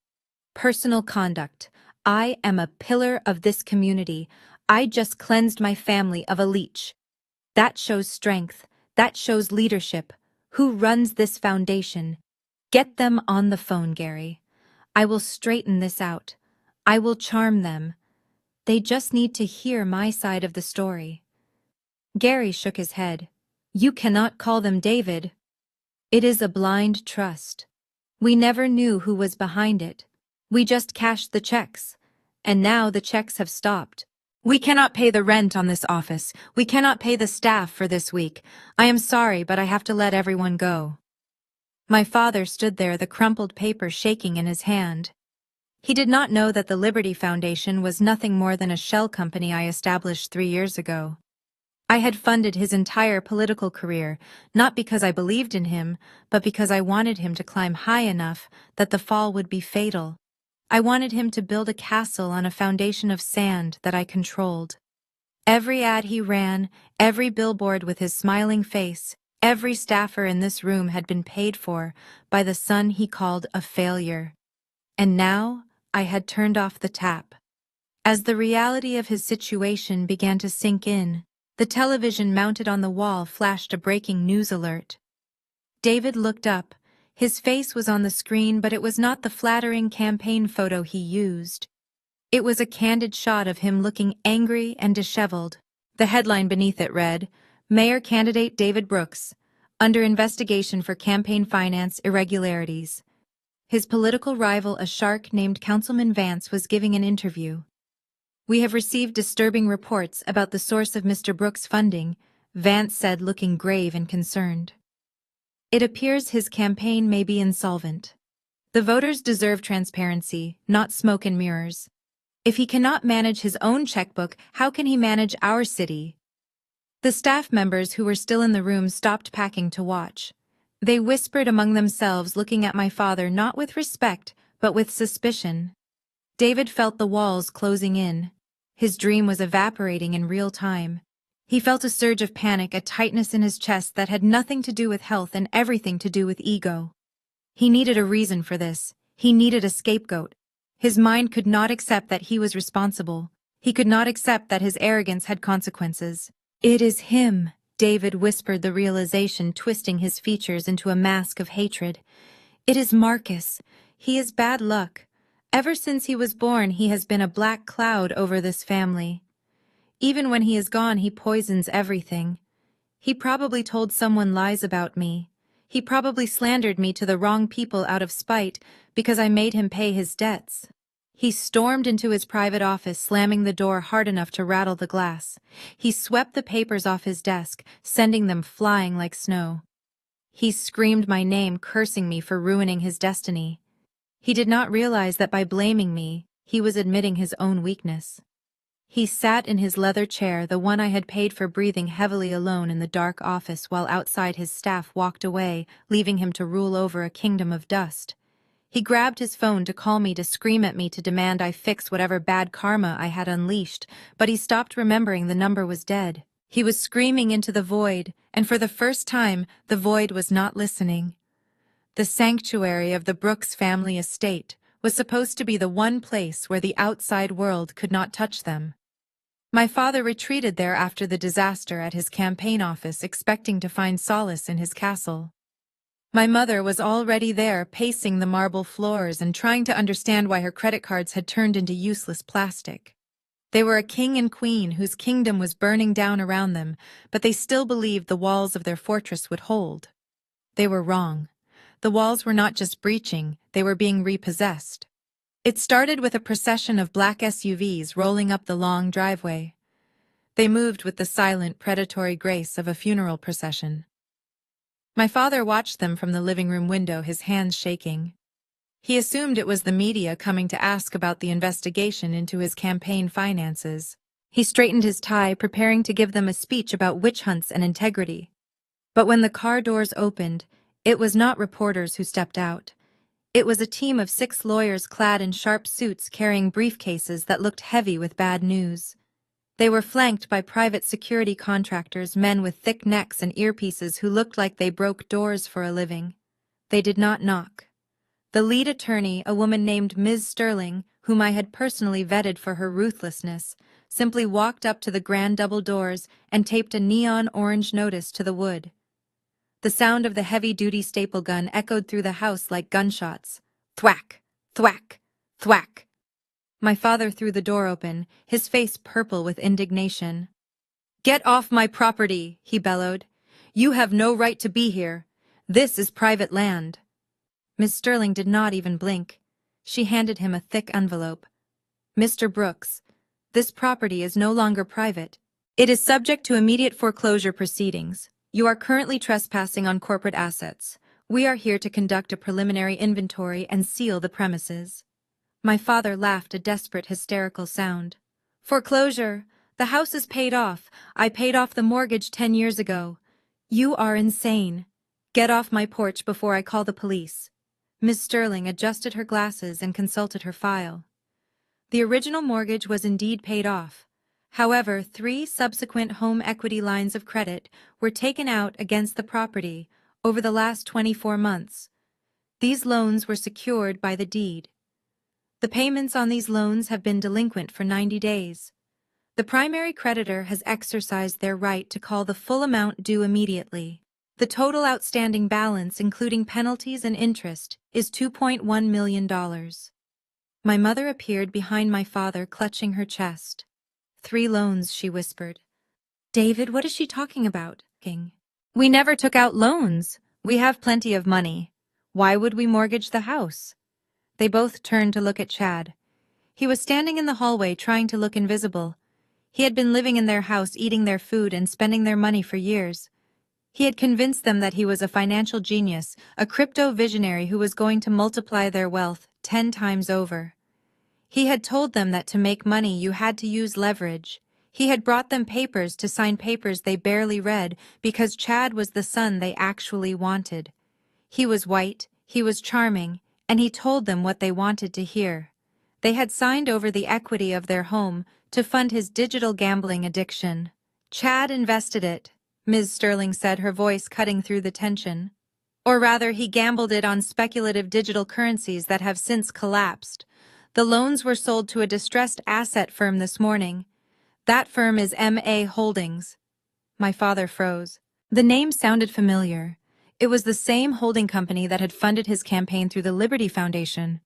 Personal conduct. I am a pillar of this community. I just cleansed my family of a leech. That shows strength. That shows leadership. Who runs this foundation? Get them on the phone, Gary. I will straighten this out. I will charm them. They just need to hear my side of the story. Gary shook his head. You cannot call them, David. It is a blind trust. We never knew who was behind it. We just cashed the checks. And now the checks have stopped. We cannot pay the rent on this office. We cannot pay the staff for this week. I am sorry, but I have to let everyone go. My father stood there, the crumpled paper shaking in his hand. He did not know that the Liberty Foundation was nothing more than a shell company I established 3 years ago. I had funded his entire political career, not because I believed in him, but because I wanted him to climb high enough that the fall would be fatal. I wanted him to build a castle on a foundation of sand that I controlled. Every ad he ran, every billboard with his smiling face, every staffer in this room had been paid for by the son he called a failure. And now I had turned off the tap. As the reality of his situation began to sink in, the television mounted on the wall flashed a breaking news alert. David looked up. His face was on the screen, but it was not the flattering campaign photo he used. It was a candid shot of him looking angry and disheveled. The headline beneath it read, Mayor Candidate David Brooks, under investigation for campaign finance irregularities. His political rival, a shark named Councilman Vance, was giving an interview. We have received disturbing reports about the source of Mr. Brooks' funding, Vance said, looking grave and concerned. It appears his campaign may be insolvent. The voters deserve transparency, not smoke and mirrors. If he cannot manage his own checkbook, how can he manage our city? The staff members who were still in the room stopped packing to watch. They whispered among themselves, looking at my father not with respect, but with suspicion. David felt the walls closing in. His dream was evaporating in real time. He felt a surge of panic, a tightness in his chest that had nothing to do with health and everything to do with ego. He needed a reason for this. He needed a scapegoat. His mind could not accept that he was responsible. He could not accept that his arrogance had consequences. It is him, David whispered, the realization twisting his features into a mask of hatred. It is Marcus. He is bad luck. Ever since he was born, he has been a black cloud over this family. Even when he is gone, he poisons everything. He probably told someone lies about me. He probably slandered me to the wrong people out of spite because I made him pay his debts. He stormed into his private office, slamming the door hard enough to rattle the glass. He swept the papers off his desk, sending them flying like snow. He screamed my name, cursing me for ruining his destiny. He did not realize that by blaming me, he was admitting his own weakness. He sat in his leather chair, the one I had paid for, breathing heavily alone in the dark office while outside his staff walked away, leaving him to rule over a kingdom of dust. He grabbed his phone to call me, to scream at me, to demand I fix whatever bad karma I had unleashed, but he stopped, remembering the number was dead. He was screaming into the void, and for the first time, the void was not listening. The sanctuary of the Brooks family estate was supposed to be the one place where the outside world could not touch them. My father retreated there after the disaster at his campaign office, expecting to find solace in his castle. My mother was already there, pacing the marble floors and trying to understand why her credit cards had turned into useless plastic. They were a king and queen whose kingdom was burning down around them, but they still believed the walls of their fortress would hold. They were wrong. The walls were not just breaching, they were being repossessed. It started with a procession of black SUVs rolling up the long driveway. They moved with the silent, predatory grace of a funeral procession. My father watched them from the living room window, his hands shaking. He assumed it was the media coming to ask about the investigation into his campaign finances. He straightened his tie, preparing to give them a speech about witch hunts and integrity. But when the car doors opened, it was not reporters who stepped out. It was a team of 6 lawyers clad in sharp suits carrying briefcases that looked heavy with bad news. They were flanked by private security contractors, men with thick necks and earpieces who looked like they broke doors for a living. They did not knock. The lead attorney, a woman named Ms. Sterling, whom I had personally vetted for her ruthlessness, simply walked up to the grand double doors and taped a neon orange notice to the wood. The sound of the heavy-duty staple gun echoed through the house like gunshots. Thwack! Thwack! Thwack! My father threw the door open, his face purple with indignation. "Get off my property," he bellowed. "You have no right to be here. This is private land." Miss Sterling did not even blink. She handed him a thick envelope. "Mr. Brooks, this property is no longer private. It is subject to immediate foreclosure proceedings. You are currently trespassing on corporate assets. We are here to conduct a preliminary inventory and seal the premises." My father laughed a desperate, hysterical sound. "Foreclosure! The house is paid off. I paid off the mortgage 10 years ago. You are insane. Get off my porch before I call the police." Miss Sterling adjusted her glasses and consulted her file. The original mortgage was indeed paid off. However, 3 subsequent home equity lines of credit were taken out against the property over the last 24 months. These loans were secured by the deed. The payments on these loans have been delinquent for 90 days. The primary creditor has exercised their right to call the full amount due immediately. The total outstanding balance, including penalties and interest, is $2.1 million. My mother appeared behind my father, clutching her chest. 3 loans, she whispered. "David, what is she talking about?" King. "We never took out loans. We have plenty of money. Why would we mortgage the house?" They both turned to look at Chad. He was standing in the hallway, trying to look invisible. He had been living in their house, eating their food and spending their money for years. He had convinced them that he was a financial genius, a crypto visionary who was going to multiply their wealth 10 times over. He had told them that to make money you had to use leverage. He had brought them papers to sign, papers they barely read, because Chad was the son they actually wanted. He was white, he was charming, and he told them what they wanted to hear. They had signed over the equity of their home to fund his digital gambling addiction. "Chad invested it," Ms. Sterling said, her voice cutting through the tension. "Or rather, he gambled it on speculative digital currencies that have since collapsed. The loans were sold to a distressed asset firm this morning. That firm is M.A. Holdings." My father froze. The name sounded familiar. It was the same holding company that had funded his campaign through the Liberty Foundation.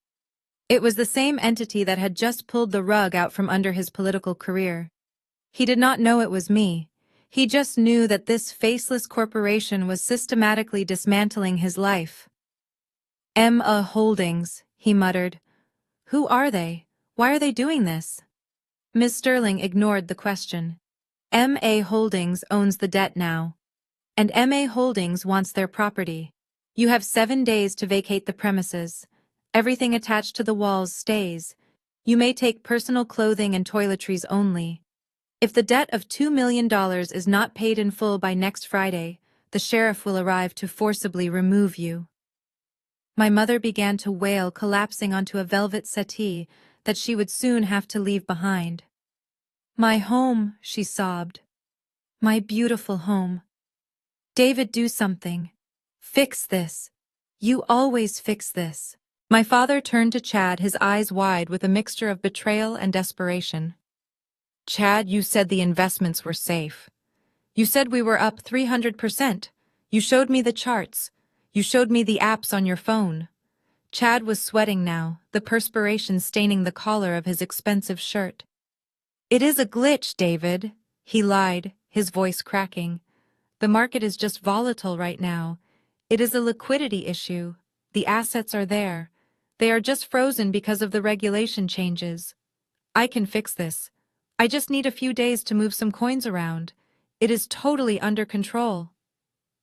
It was the same entity that had just pulled the rug out from under his political career. He did not know it was me. He just knew that this faceless corporation was systematically dismantling his life. "M.A. Holdings," he muttered. "Who are they? Why are they doing this?" Ms. Sterling ignored the question. "M.A. Holdings owns the debt now. And M.A. Holdings wants their property. You have 7 days to vacate the premises. Everything attached to the walls stays. You may take personal clothing and toiletries only. If the debt of $2 million is not paid in full by next Friday, the sheriff will arrive to forcibly remove you." My mother began to wail, collapsing onto a velvet settee that she would soon have to leave behind. "My home," she sobbed. "My beautiful home. David, do something. Fix this. You always fix this." My father turned to Chad, his eyes wide with a mixture of betrayal and desperation. "Chad, you said the investments were safe. You said we were up 300%. You showed me the charts. You showed me the apps on your phone." Chad was sweating now, the perspiration staining the collar of his expensive shirt. "It is a glitch, David," he lied, his voice cracking. "The market is just volatile right now. It is a liquidity issue. The assets are there. They are just frozen because of the regulation changes. I can fix this. I just need a few days to move some coins around. It is totally under control."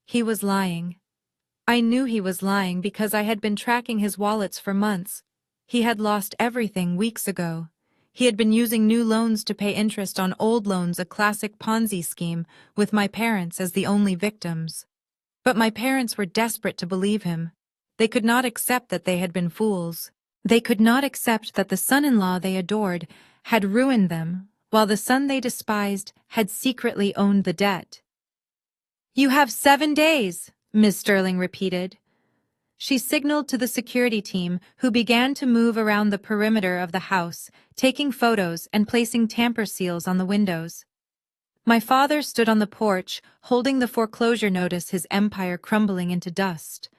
He was lying. I knew he was lying because I had been tracking his wallets for months. He had lost everything weeks ago. He had been using new loans to pay interest on old loans, a classic Ponzi scheme, with my parents as the only victims. But my parents were desperate to believe him. They could not accept that they had been fools. They could not accept that the son-in-law they adored had ruined them, while the son they despised had secretly owned the debt. "You have 7 days," Miss Sterling repeated. She signaled to the security team, who began to move around the perimeter of the house, taking photos and placing tamper seals on the windows. My father stood on the porch, holding the foreclosure notice, his empire crumbling into dust.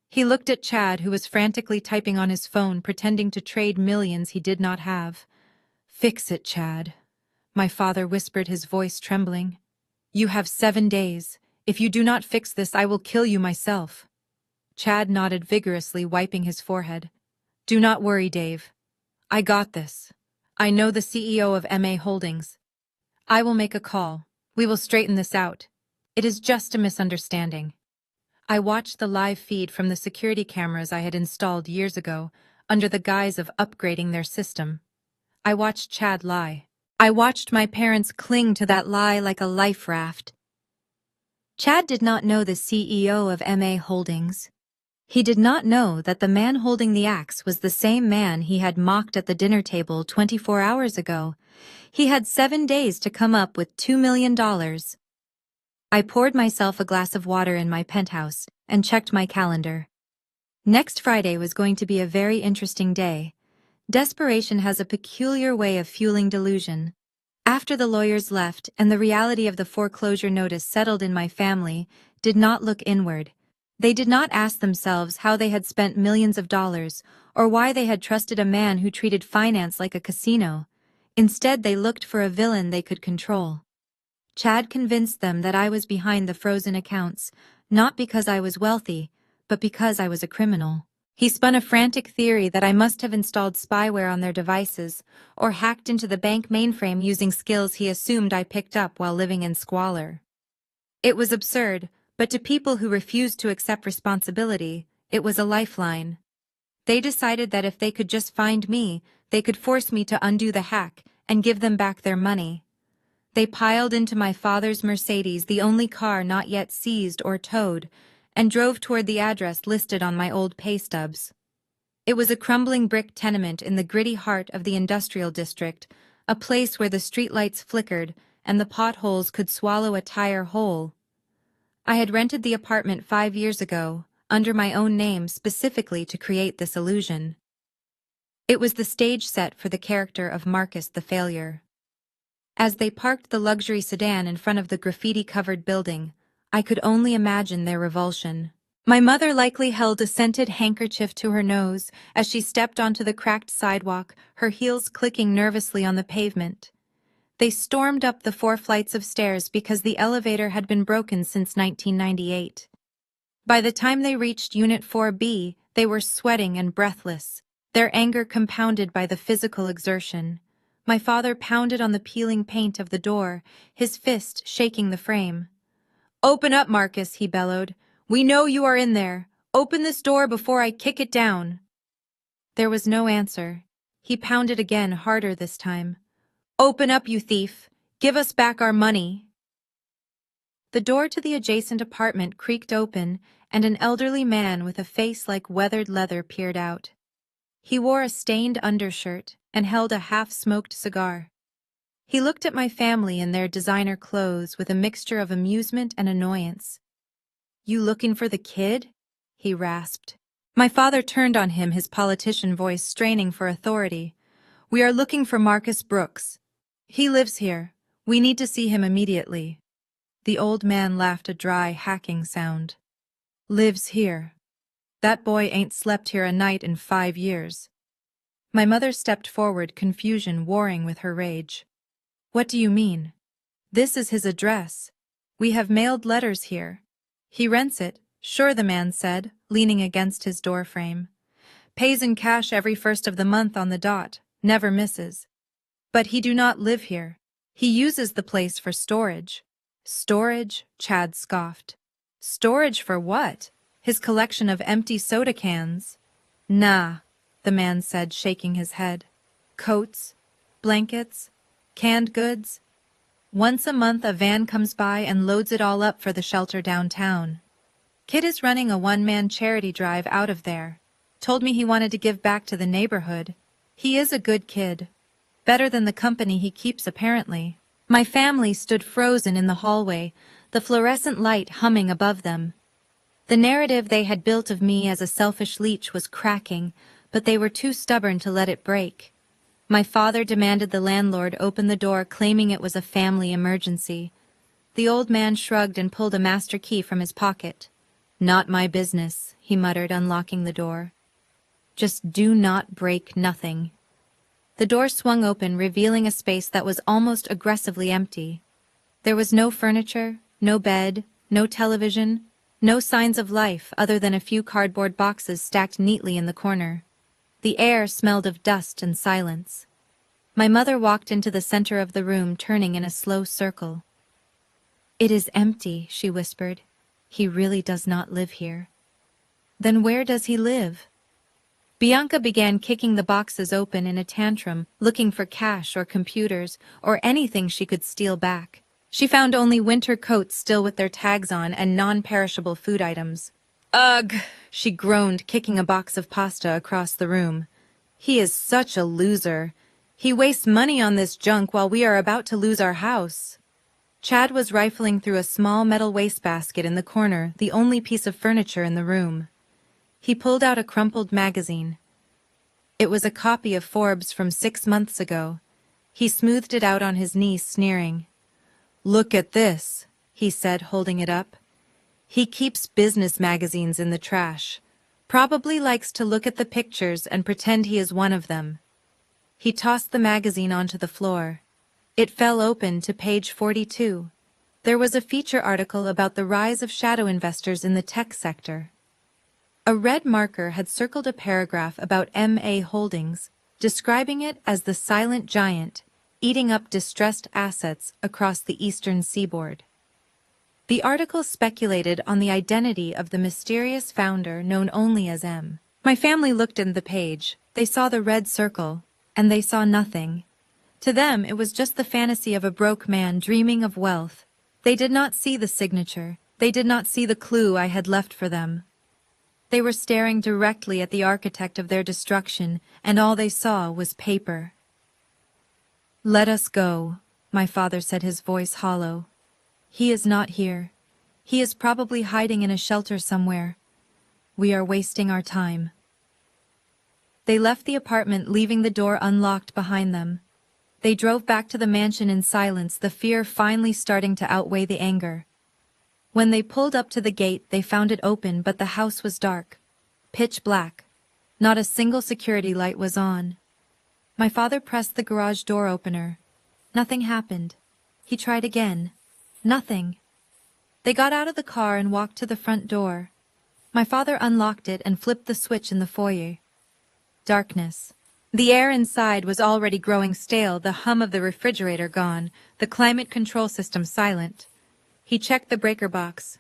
He looked at Chad, who was frantically typing on his phone, pretending to trade millions he did not have. "Fix it, Chad," my father whispered, his voice trembling. "You have 7 days. If you do not fix this, I will kill you myself." Chad nodded vigorously, wiping his forehead. "Do not worry, Dave. I got this. I know the CEO of MA Holdings. I will make a call. We will straighten this out. It is just a misunderstanding." I watched the live feed from the security cameras I had installed years ago, under the guise of upgrading their system. I watched Chad lie. I watched my parents cling to that lie like a life raft. Chad did not know the CEO of MA Holdings. He did not know that the man holding the axe was the same man he had mocked at the dinner table 24 hours ago. He had 7 days to come up with $2 million. I poured myself a glass of water in my penthouse and checked my calendar. Next Friday was going to be a very interesting day. Desperation has a peculiar way of fueling delusion. After the lawyers left and the reality of the foreclosure notice settled in, my family did not look inward. They did not ask themselves how they had spent millions of dollars or why they had trusted a man who treated finance like a casino. Instead, they looked for a villain they could control. Chad convinced them that I was behind the frozen accounts, not because I was wealthy, but because I was a criminal. He spun a frantic theory that I must have installed spyware on their devices or hacked into the bank mainframe using skills he assumed I picked up while living in squalor. It was absurd, but to people who refused to accept responsibility, it was a lifeline. They decided that if they could just find me, they could force me to undo the hack and give them back their money. They piled into my father's Mercedes, the only car not yet seized or towed, and drove toward the address listed on my old pay stubs. It was a crumbling brick tenement in the gritty heart of the industrial district, a place where the streetlights flickered and the potholes could swallow a tire whole. I had rented the apartment 5 years ago, under my own name, specifically to create this illusion. It was the stage set for the character of Marcus the Failure. As they parked the luxury sedan in front of the graffiti-covered building, I could only imagine their revulsion. My mother likely held a scented handkerchief to her nose as she stepped onto the cracked sidewalk, her heels clicking nervously on the pavement. They stormed up the 4 flights of stairs because the elevator had been broken since 1998. By the time they reached Unit 4B, they were sweating and breathless, their anger compounded by the physical exertion. My father pounded on the peeling paint of the door, his fist shaking the frame. "Open up, Marcus," he bellowed. "We know you are in there. Open this door before I kick it down." There was no answer. He pounded again, harder this time. "Open up, you thief. Give us back our money." The door to the adjacent apartment creaked open, and an elderly man with a face like weathered leather peered out. He wore a stained undershirt and held a half-smoked cigar. He looked at my family in their designer clothes with a mixture of amusement and annoyance. "You looking for the kid?" he rasped. My father turned on him, his politician voice straining for authority. "We are looking for Marcus Brooks. He lives here. We need to see him immediately." The old man laughed a dry, hacking sound. "Lives here. That boy ain't slept here a night in 5 years. My mother stepped forward, confusion warring with her rage. "What do you mean? This is his address. We have mailed letters here. He rents it, sure," the man said, leaning against his doorframe. "Pays in cash every 1st of the month on the dot, never misses. But he do not live here. He uses the place for storage." "Storage?" Chad scoffed. "Storage for what? His collection of empty soda cans?" "Nah," the man said, shaking his head. "Coats, blankets, canned goods. Once a month a van comes by and loads it all up for the shelter downtown. Kid is running a one-man charity drive out of there. Told me he wanted to give back to the neighborhood. He is a good kid. Better than the company he keeps, apparently. My family stood frozen in the hallway, the fluorescent light humming above them. The narrative they had built of me as a selfish leech was cracking, but they were too stubborn to let it break. My father demanded the landlord open the door, claiming it was a family emergency. The old man shrugged and pulled a master key from his pocket. "Not my business," he muttered, unlocking the door. "Just do not break nothing." The door swung open, revealing a space that was almost aggressively empty. There was no furniture, no bed, no television, no signs of life other than a few cardboard boxes stacked neatly in the corner. The air smelled of dust and silence. My mother walked into the center of the room, turning in a slow circle. "It is empty," she whispered. "He really does not live here." "Then where does he live?" Bianca began kicking the boxes open in a tantrum, looking for cash or computers or anything she could steal back. She found only winter coats still with their tags on and non-perishable food items. "Ugh!" she groaned, kicking a box of pasta across the room. "He is such a loser. He wastes money on this junk while we are about to lose our house." Chad was rifling through a small metal wastebasket in the corner, the only piece of furniture in the room. He pulled out a crumpled magazine. It was a copy of Forbes from 6 months ago. He smoothed it out on his knee, sneering. "Look at this," he said, holding it up. "He keeps business magazines in the trash. Probably likes to look at the pictures and pretend he is one of them." He tossed the magazine onto the floor. It fell open to page 42. There was a feature article about the rise of shadow investors in the tech sector. A red marker had circled a paragraph about MA Holdings, describing it as the silent giant, eating up distressed assets across the eastern seaboard. The article speculated on the identity of the mysterious founder known only as M. My family looked in the page. They saw the red circle, and they saw nothing. To them, it was just the fantasy of a broke man dreaming of wealth. They did not see the signature. They did not see the clue I had left for them. They were staring directly at the architect of their destruction, and all they saw was paper. "Let us go," my father said, his voice hollow. "He is not here. He is probably hiding in a shelter somewhere. We are wasting our time." They left the apartment, leaving the door unlocked behind them. They drove back to the mansion in silence, the fear finally starting to outweigh the anger. When they pulled up to the gate, they found it open, but the house was dark, pitch black. Not a single security light was on. My father pressed the garage door opener. Nothing happened. He tried again. Nothing. They got out of the car and walked to the front door. My father unlocked it and flipped the switch in the foyer. Darkness. The air inside was already growing stale, the hum of the refrigerator gone, the climate control system silent. He checked the breaker box.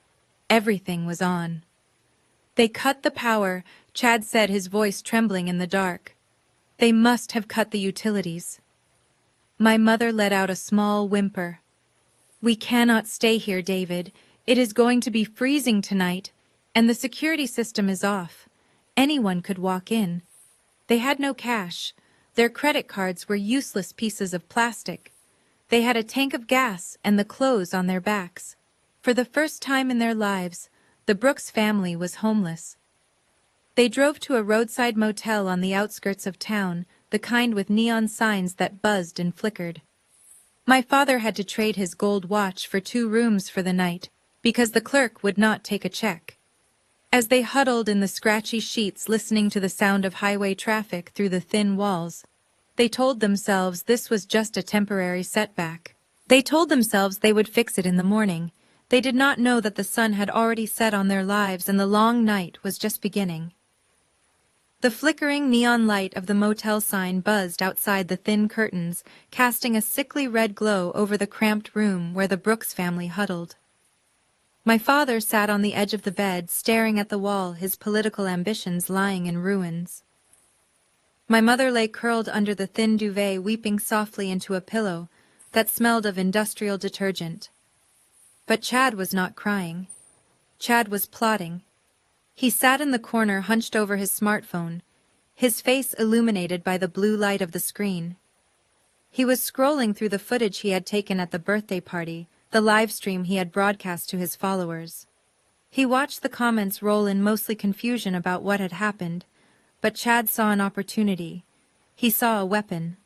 Everything was on. "They cut the power," Chad said, his voice trembling in the dark. "They must have cut the utilities." My mother let out a small whimper. "We cannot stay here, David. It is going to be freezing tonight, and the security system is off. Anyone could walk in." They had no cash. Their credit cards were useless pieces of plastic. They had a tank of gas and the clothes on their backs. For the first time in their lives, the Brooks family was homeless. They drove to a roadside motel on the outskirts of town, the kind with neon signs that buzzed and flickered. My father had to trade his gold watch for 2 rooms for the night, because the clerk would not take a check. As they huddled in the scratchy sheets, listening to the sound of highway traffic through the thin walls, they told themselves this was just a temporary setback. They told themselves they would fix it in the morning. They did not know that the sun had already set on their lives and the long night was just beginning. The flickering neon light of the motel sign buzzed outside the thin curtains, casting a sickly red glow over the cramped room where the Brooks family huddled. My father sat on the edge of the bed, staring at the wall, his political ambitions lying in ruins. My mother lay curled under the thin duvet, weeping softly into a pillow that smelled of industrial detergent. But Chad was not crying. Chad was plotting. He sat in the corner, hunched over his smartphone, his face illuminated by the blue light of the screen. He was scrolling through the footage he had taken at the birthday party, the live stream he had broadcast to his followers. He watched the comments roll in, mostly confusion about what had happened, but Chad saw an opportunity. He saw a weapon.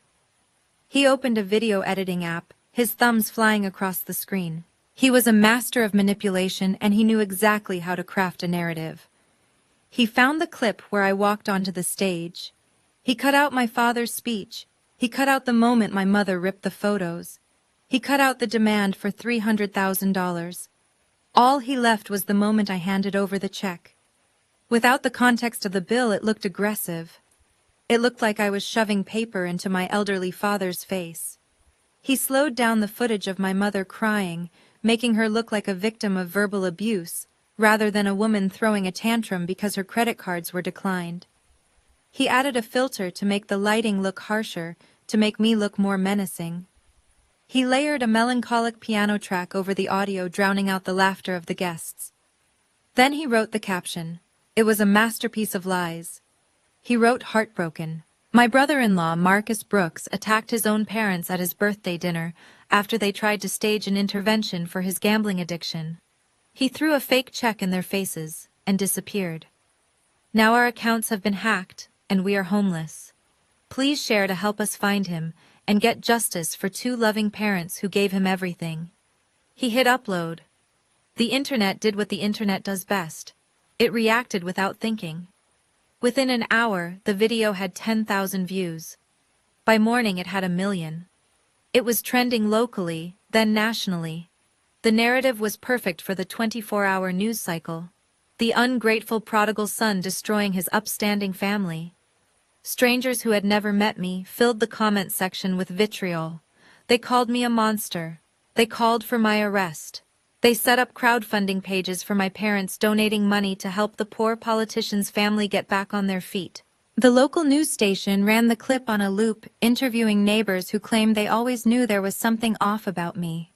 He opened a video editing app, his thumbs flying across the screen. He was a master of manipulation, and he knew exactly how to craft a narrative. He found the clip where I walked onto the stage. He cut out my father's speech. He cut out the moment my mother ripped the photos. He cut out the demand for $300,000. All he left was the moment I handed over the check. Without the context of the bill, it looked aggressive. It looked like I was shoving paper into my elderly father's face. He slowed down the footage of my mother crying, making her look like a victim of verbal abuse, rather than a woman throwing a tantrum because her credit cards were declined. He added a filter to make the lighting look harsher, to make me look more menacing. He layered a melancholic piano track over the audio, drowning out the laughter of the guests. Then he wrote the caption. It was a masterpiece of lies. He wrote heartbroken. My brother-in-law, Marcus Brooks, attacked his own parents at his birthday dinner after they tried to stage an intervention for his gambling addiction. He threw a fake check in their faces and disappeared. Now our accounts have been hacked, and we are homeless. Please share to help us find him and get justice for two loving parents who gave him everything. He hit upload. The internet did what the internet does best. It reacted without thinking. Within an hour, the video had 10,000 views. By morning, it had 1 million. It was trending locally, then nationally. The narrative was perfect for the 24-hour news cycle. The ungrateful prodigal son destroying his upstanding family. Strangers who had never met me filled the comment section with vitriol. They called me a monster. They called for my arrest. They set up crowdfunding pages for my parents, donating money to help the poor politician's family get back on their feet. The local news station ran the clip on a loop, interviewing neighbors who claimed they always knew there was something off about me.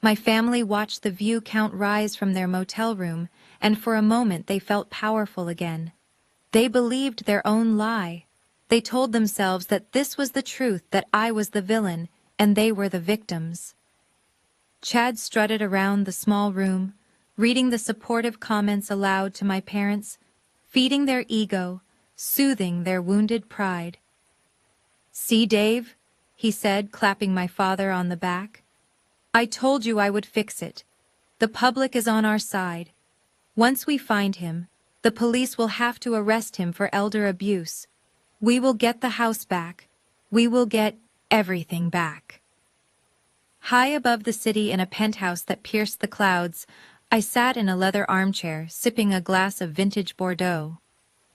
My family watched the view count rise from their motel room, and for a moment they felt powerful again. They believed their own lie. They told themselves that this was the truth, that I was the villain, and they were the victims. Chad strutted around the small room, reading the supportive comments aloud to my parents, feeding their ego, soothing their wounded pride. "See, Dave," he said, clapping my father on the back. "I told you I would fix it. The public is on our side. Once we find him, the police will have to arrest him for elder abuse. We will get the house back. We will get everything back." High above the city in a penthouse that pierced the clouds, I sat in a leather armchair, sipping a glass of vintage Bordeaux.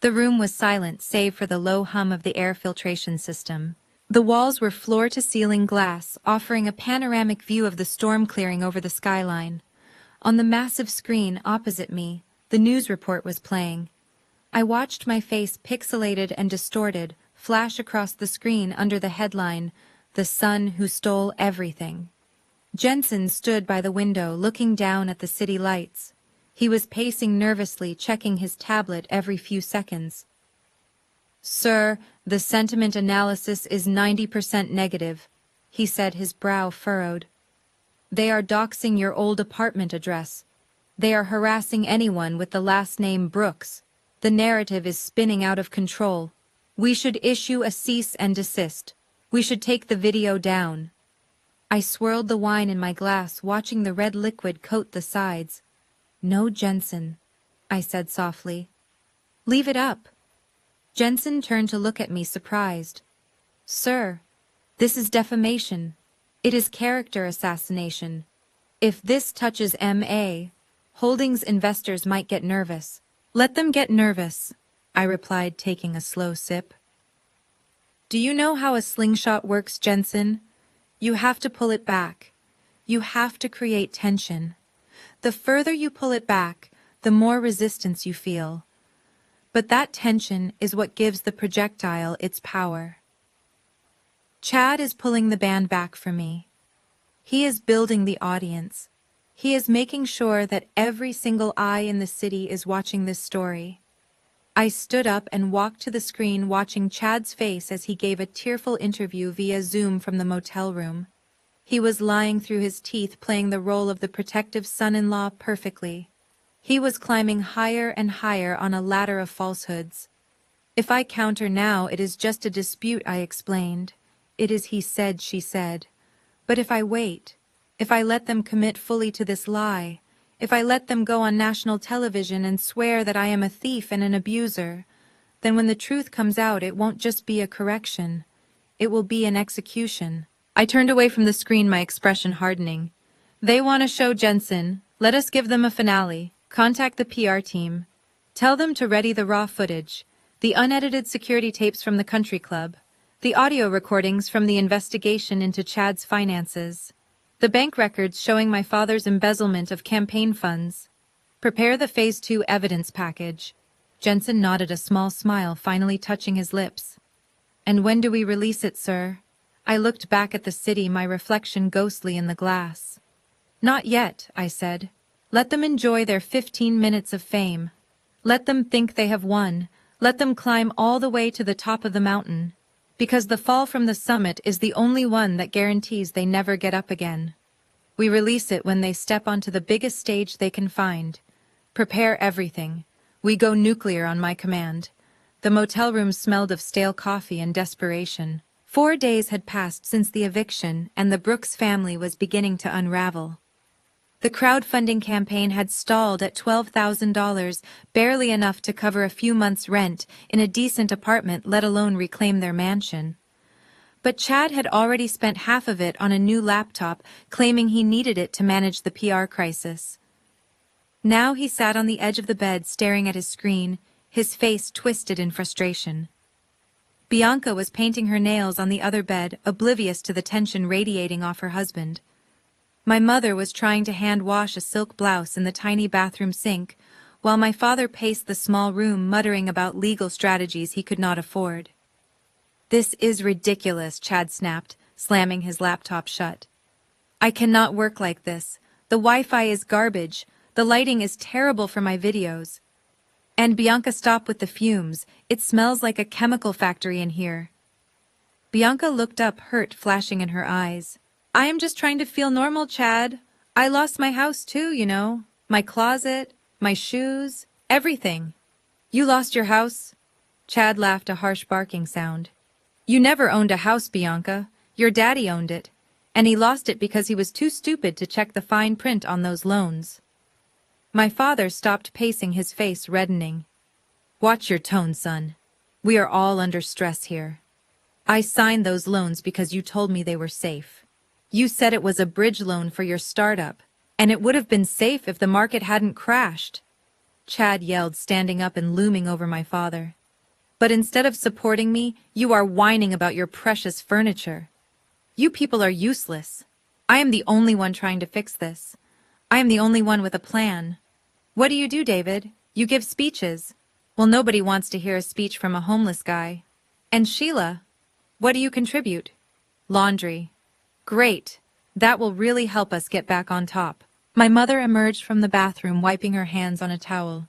The room was silent, save for the low hum of the air filtration system. The walls were floor-to-ceiling glass, offering a panoramic view of the storm clearing over the skyline. On the massive screen opposite me, the news report was playing. I watched my face, pixelated and distorted, flash across the screen under the headline, "The Son Who Stole Everything." Jensen stood by the window, looking down at the city lights. He was pacing nervously, checking his tablet every few seconds. "Sir, the sentiment analysis is 90% negative," he said, his brow furrowed. "They are doxing your old apartment address. They are harassing anyone with the last name Brooks. The narrative is spinning out of control. We should issue a cease and desist. We should take the video down." I swirled the wine in my glass, watching the red liquid coat the sides. "No, Jensen," I said softly. "Leave it up." Jensen turned to look at me, surprised. "Sir, this is defamation. It is character assassination. If this touches M.A., Holdings investors might get nervous." "Let them get nervous," I replied, taking a slow sip. "Do you know how a slingshot works, Jensen? You have to pull it back. You have to create tension. The further you pull it back, the more resistance you feel. But that tension is what gives the projectile its power. Chad is pulling the band back for me. He is building the audience. He is making sure that every single eye in the city is watching this story. I stood up and walked to the screen, watching Chad's face as he gave a tearful interview via Zoom from the motel room. He was lying through his teeth, playing the role of the protective son-in-law perfectly. He was climbing higher and higher on a ladder of falsehoods. If I counter now, it is just a dispute, I explained. It is he said, she said. But if I wait, if I let them commit fully to this lie, if I let them go on national television and swear that I am a thief and an abuser, then when the truth comes out, it won't just be a correction. It will be an execution. I turned away from the screen, my expression hardening. They want to show Jensen. Let us give them a finale. Contact the PR team. Tell them to ready the raw footage, the unedited security tapes from the country club, the audio recordings from the investigation into Chad's finances, the bank records showing my father's embezzlement of campaign funds. Prepare the Phase 2 evidence package. Jensen nodded, a small smile finally touching his lips. And when do we release it, sir? I looked back at the city, my reflection ghostly in the glass. Not yet, I said. Let them enjoy their 15 minutes of fame. Let them think they have won. Let them climb all the way to the top of the mountain. Because the fall from the summit is the only one that guarantees they never get up again. We release it when they step onto the biggest stage they can find. Prepare everything. We go nuclear on my command. The motel room smelled of stale coffee and desperation. 4 days had passed since the eviction, and the Brooks family was beginning to unravel. The crowdfunding campaign had stalled at $12,000, barely enough to cover a few months' rent in a decent apartment, let alone reclaim their mansion. But Chad had already spent half of it on a new laptop, claiming he needed it to manage the PR crisis. Now he sat on the edge of the bed, staring at his screen, his face twisted in frustration. Bianca was painting her nails on the other bed, oblivious to the tension radiating off her husband. My mother was trying to hand-wash a silk blouse in the tiny bathroom sink, while my father paced the small room, muttering about legal strategies he could not afford. This is ridiculous, Chad snapped, slamming his laptop shut. I cannot work like this. The Wi-Fi is garbage. The lighting is terrible for my videos. And Bianca, stop with the fumes. It smells like a chemical factory in here. Bianca looked up, hurt flashing in her eyes. I am just trying to feel normal, Chad. I lost my house too, you know. My closet, my shoes, everything. You lost your house? Chad laughed, a harsh barking sound. You never owned a house, Bianca. Your daddy owned it. And he lost it because he was too stupid to check the fine print on those loans. My father stopped pacing, his face reddening. Watch your tone, son. We are all under stress here. I signed those loans because you told me they were safe. You said it was a bridge loan for your startup, and it would have been safe if the market hadn't crashed. Chad yelled, standing up and looming over my father. But instead of supporting me, you are whining about your precious furniture. You people are useless. I am the only one trying to fix this. I am the only one with a plan. What do you do, David? You give speeches. Well, nobody wants to hear a speech from a homeless guy. And Sheila, what do you contribute? Laundry. Great. That will really help us get back on top. My mother emerged from the bathroom, wiping her hands on a towel.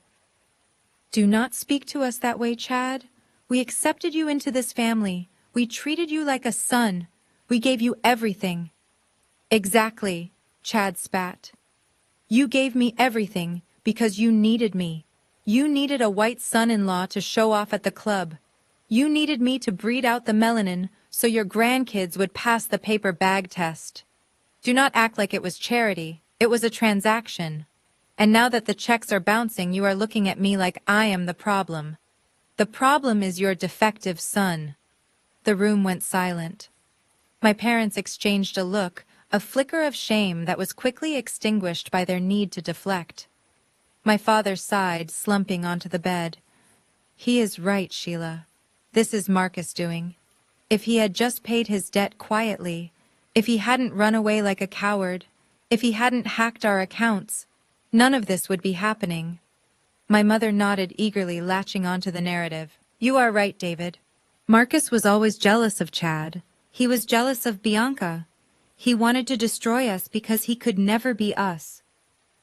Do not speak to us that way, Chad. We accepted you into this family. We treated you like a son. We gave you everything. Exactly, Chad spat. You gave me everything because you needed me. You needed a white son-in-law to show off at the club. You needed me to breed out the melanin so your grandkids would pass the paper bag test. Do not act like it was charity. It was a transaction. And now that the checks are bouncing, you are looking at me like I am the problem. The problem is your defective son. The room went silent. My parents exchanged a look, a flicker of shame that was quickly extinguished by their need to deflect. My father sighed, slumping onto the bed. He is right, Sheila. This is Marcus doing. If he had just paid his debt quietly, if he hadn't run away like a coward, if he hadn't hacked our accounts, none of this would be happening. My mother nodded eagerly, latching onto the narrative. You are right, David. Marcus was always jealous of Chad. He was jealous of Bianca. He wanted to destroy us because he could never be us.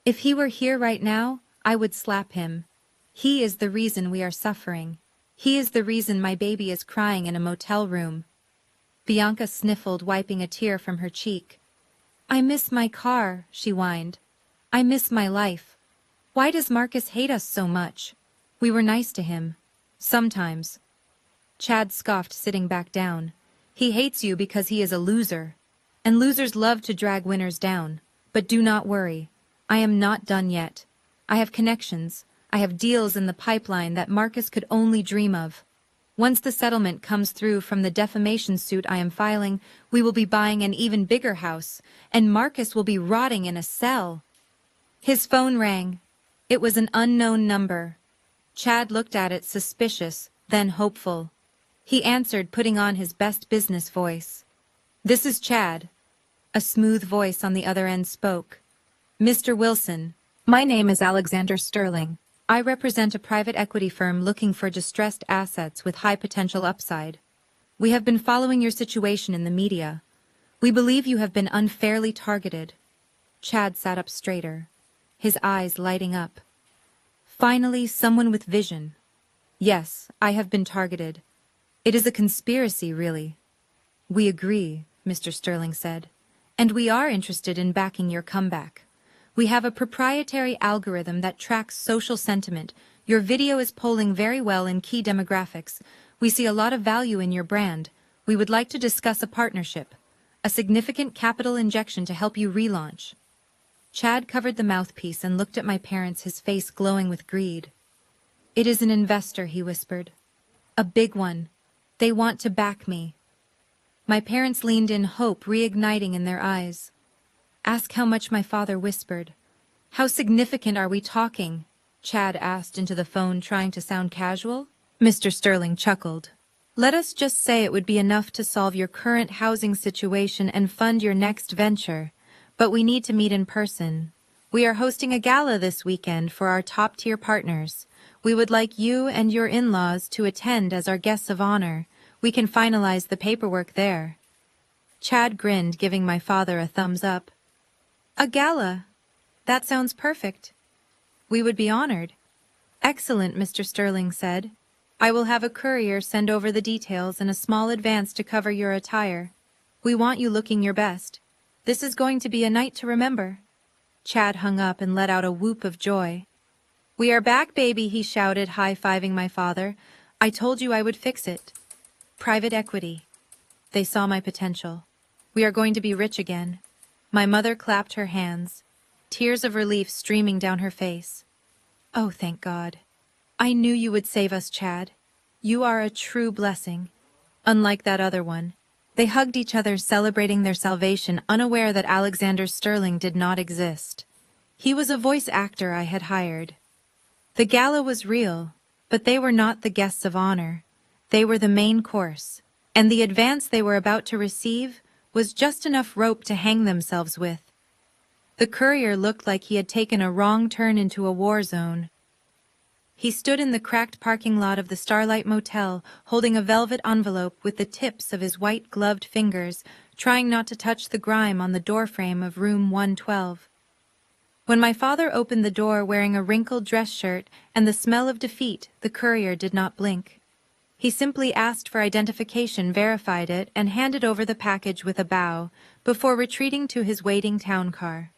If he were here right now, I would slap him. He is the reason we are suffering. He is the reason my baby is crying in a motel room. Bianca sniffled, wiping a tear from her cheek. I miss my car, she whined. I miss my life. Why does Marcus hate us so much? We were nice to him. Sometimes. Chad scoffed, sitting back down. He hates you because he is a loser. And losers love to drag winners down. But do not worry. I am not done yet. I have connections. I have deals in the pipeline that Marcus could only dream of. Once the settlement comes through from the defamation suit I am filing, we will be buying an even bigger house, and Marcus will be rotting in a cell. His phone rang. It was an unknown number. Chad looked at it, suspicious, then hopeful. He answered, putting on his best business voice. This is Chad. A smooth voice on the other end spoke. Mr. Wilson, my name is Alexander Sterling. I represent a private equity firm looking for distressed assets with high potential upside. We have been following your situation in the media. We believe you have been unfairly targeted. Chad sat up straighter, his eyes lighting up. Finally, someone with vision. Yes, I have been targeted. It is a conspiracy, really. We agree, Mr. Sterling said, and we are interested in backing your comeback. We have a proprietary algorithm that tracks social sentiment. Your video is polling very well in key demographics. We see a lot of value in your brand. We would like to discuss a partnership, a significant capital injection to help you relaunch. Chad covered the mouthpiece and looked at my parents, his face glowing with greed. It is an investor, he whispered. A big one. They want to back me. My parents leaned in, hope reigniting in their eyes. Ask how much, my father whispered. How significant are we talking? Chad asked into the phone, trying to sound casual. Mr. Sterling chuckled. Let us just say it would be enough to solve your current housing situation and fund your next venture. But we need to meet in person. We are hosting a gala this weekend for our top-tier partners. We would like you and your in-laws to attend as our guests of honor. We can finalize the paperwork there. Chad grinned, giving my father a thumbs up. A gala? That sounds perfect. We would be honored. Excellent, Mr. Sterling said. I will have a courier send over the details and a small advance to cover your attire. We want you looking your best. This is going to be a night to remember. Chad hung up and let out a whoop of joy. We are back, baby, he shouted, high-fiving my father. I told you I would fix it. Private equity. They saw my potential. We are going to be rich again. My mother clapped her hands, tears of relief streaming down her face. Oh, thank God. I knew you would save us, Chad. You are a true blessing. Unlike that other one. They hugged each other, celebrating their salvation, unaware that Alexander Sterling did not exist. He was a voice actor I had hired. The gala was real, but they were not the guests of honor. They were the main course, and the advance they were about to receive was just enough rope to hang themselves with. The courier looked like he had taken a wrong turn into a war zone. He stood in the cracked parking lot of the Starlight Motel, holding a velvet envelope with the tips of his white-gloved fingers, trying not to touch the grime on the doorframe of room 112. When my father opened the door wearing a wrinkled dress shirt and the smell of defeat, the courier did not blink. He simply asked for identification, verified it, and handed over the package with a bow, before retreating to his waiting town car.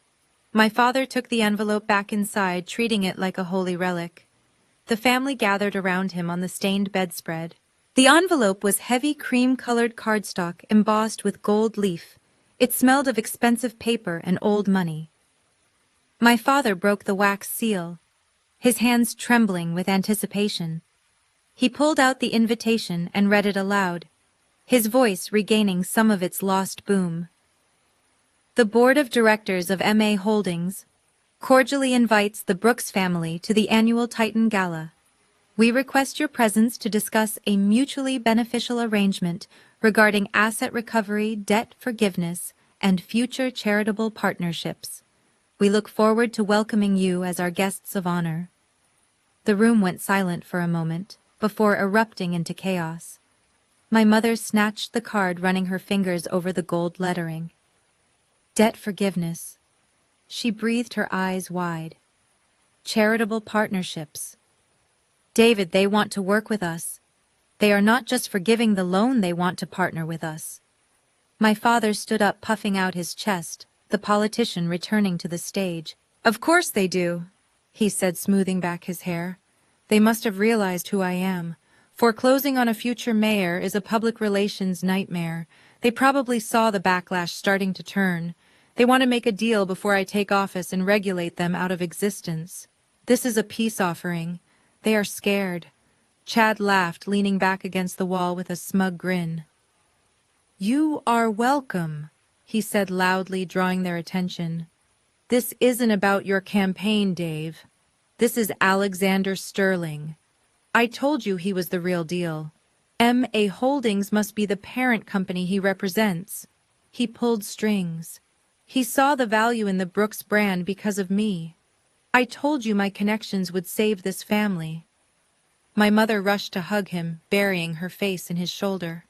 My father took the envelope back inside, treating it like a holy relic. The family gathered around him on the stained bedspread. The envelope was heavy cream-colored cardstock embossed with gold leaf. It smelled of expensive paper and old money. My father broke the wax seal, his hands trembling with anticipation. He pulled out the invitation and read it aloud, his voice regaining some of its lost boom. The Board of Directors of MA Holdings cordially invites the Brooks family to the annual Titan Gala. We request your presence to discuss a mutually beneficial arrangement regarding asset recovery, debt forgiveness, and future charitable partnerships. We look forward to welcoming you as our guests of honor. The room went silent for a moment, before erupting into chaos. My mother snatched the card, running her fingers over the gold lettering. Debt forgiveness. She breathed, her eyes wide. Charitable partnerships. David, they want to work with us. They are not just forgiving the loan, they want to partner with us. My father stood up, puffing out his chest, the politician returning to the stage. Of course they do, he said, smoothing back his hair. They must have realized who I am. Foreclosing on a future mayor is a public relations nightmare. They probably saw the backlash starting to turn. They want to make a deal before I take office and regulate them out of existence. This is a peace offering. They are scared. Chad laughed, leaning back against the wall with a smug grin. You are welcome, he said loudly, drawing their attention. This isn't about your campaign, Dave. This is Alexander Sterling. I told you he was the real deal. M.A. Holdings must be the parent company he represents. He pulled strings. He saw the value in the Brooks brand because of me. I told you my connections would save this family. My mother rushed to hug him, burying her face in his shoulder.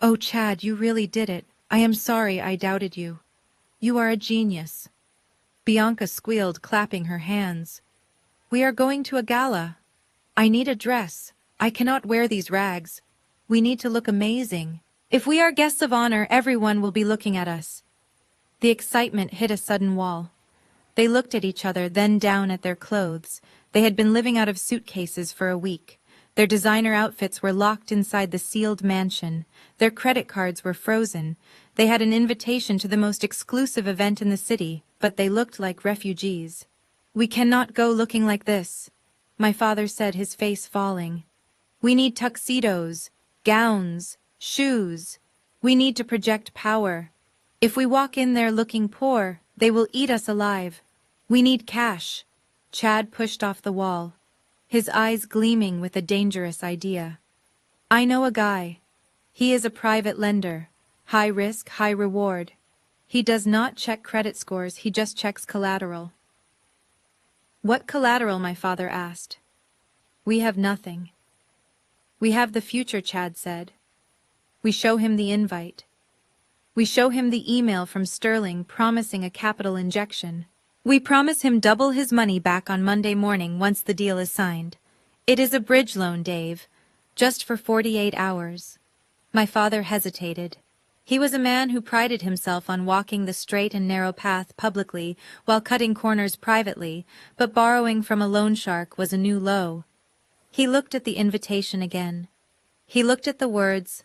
Oh, Chad, you really did it. I am sorry I doubted you. You are a genius. Bianca squealed, clapping her hands. We are going to a gala. I need a dress. I cannot wear these rags. We need to look amazing. If we are guests of honor, everyone will be looking at us. The excitement hit a sudden wall. They looked at each other, then down at their clothes. They had been living out of suitcases for a week. Their designer outfits were locked inside the sealed mansion. Their credit cards were frozen. They had an invitation to the most exclusive event in the city, but they looked like refugees. We cannot go looking like this, my father said, his face falling. We need tuxedos, gowns, shoes. We need to project power. If we walk in there looking poor, they will eat us alive. We need cash. Chad pushed off the wall, his eyes gleaming with a dangerous idea. I know a guy. He is a private lender. High risk, high reward. He does not check credit scores, he just checks collateral. What collateral? My father asked. We have nothing. We have the future, Chad said. We show him the invite. We show him the email from Sterling promising a capital injection. We promise him double his money back on Monday morning once the deal is signed. It is a bridge loan, Dave, just for 48 hours. My father hesitated. He was a man who prided himself on walking the straight and narrow path publicly while cutting corners privately, but borrowing from a loan shark was a new low. He looked at the invitation again. He looked at the words,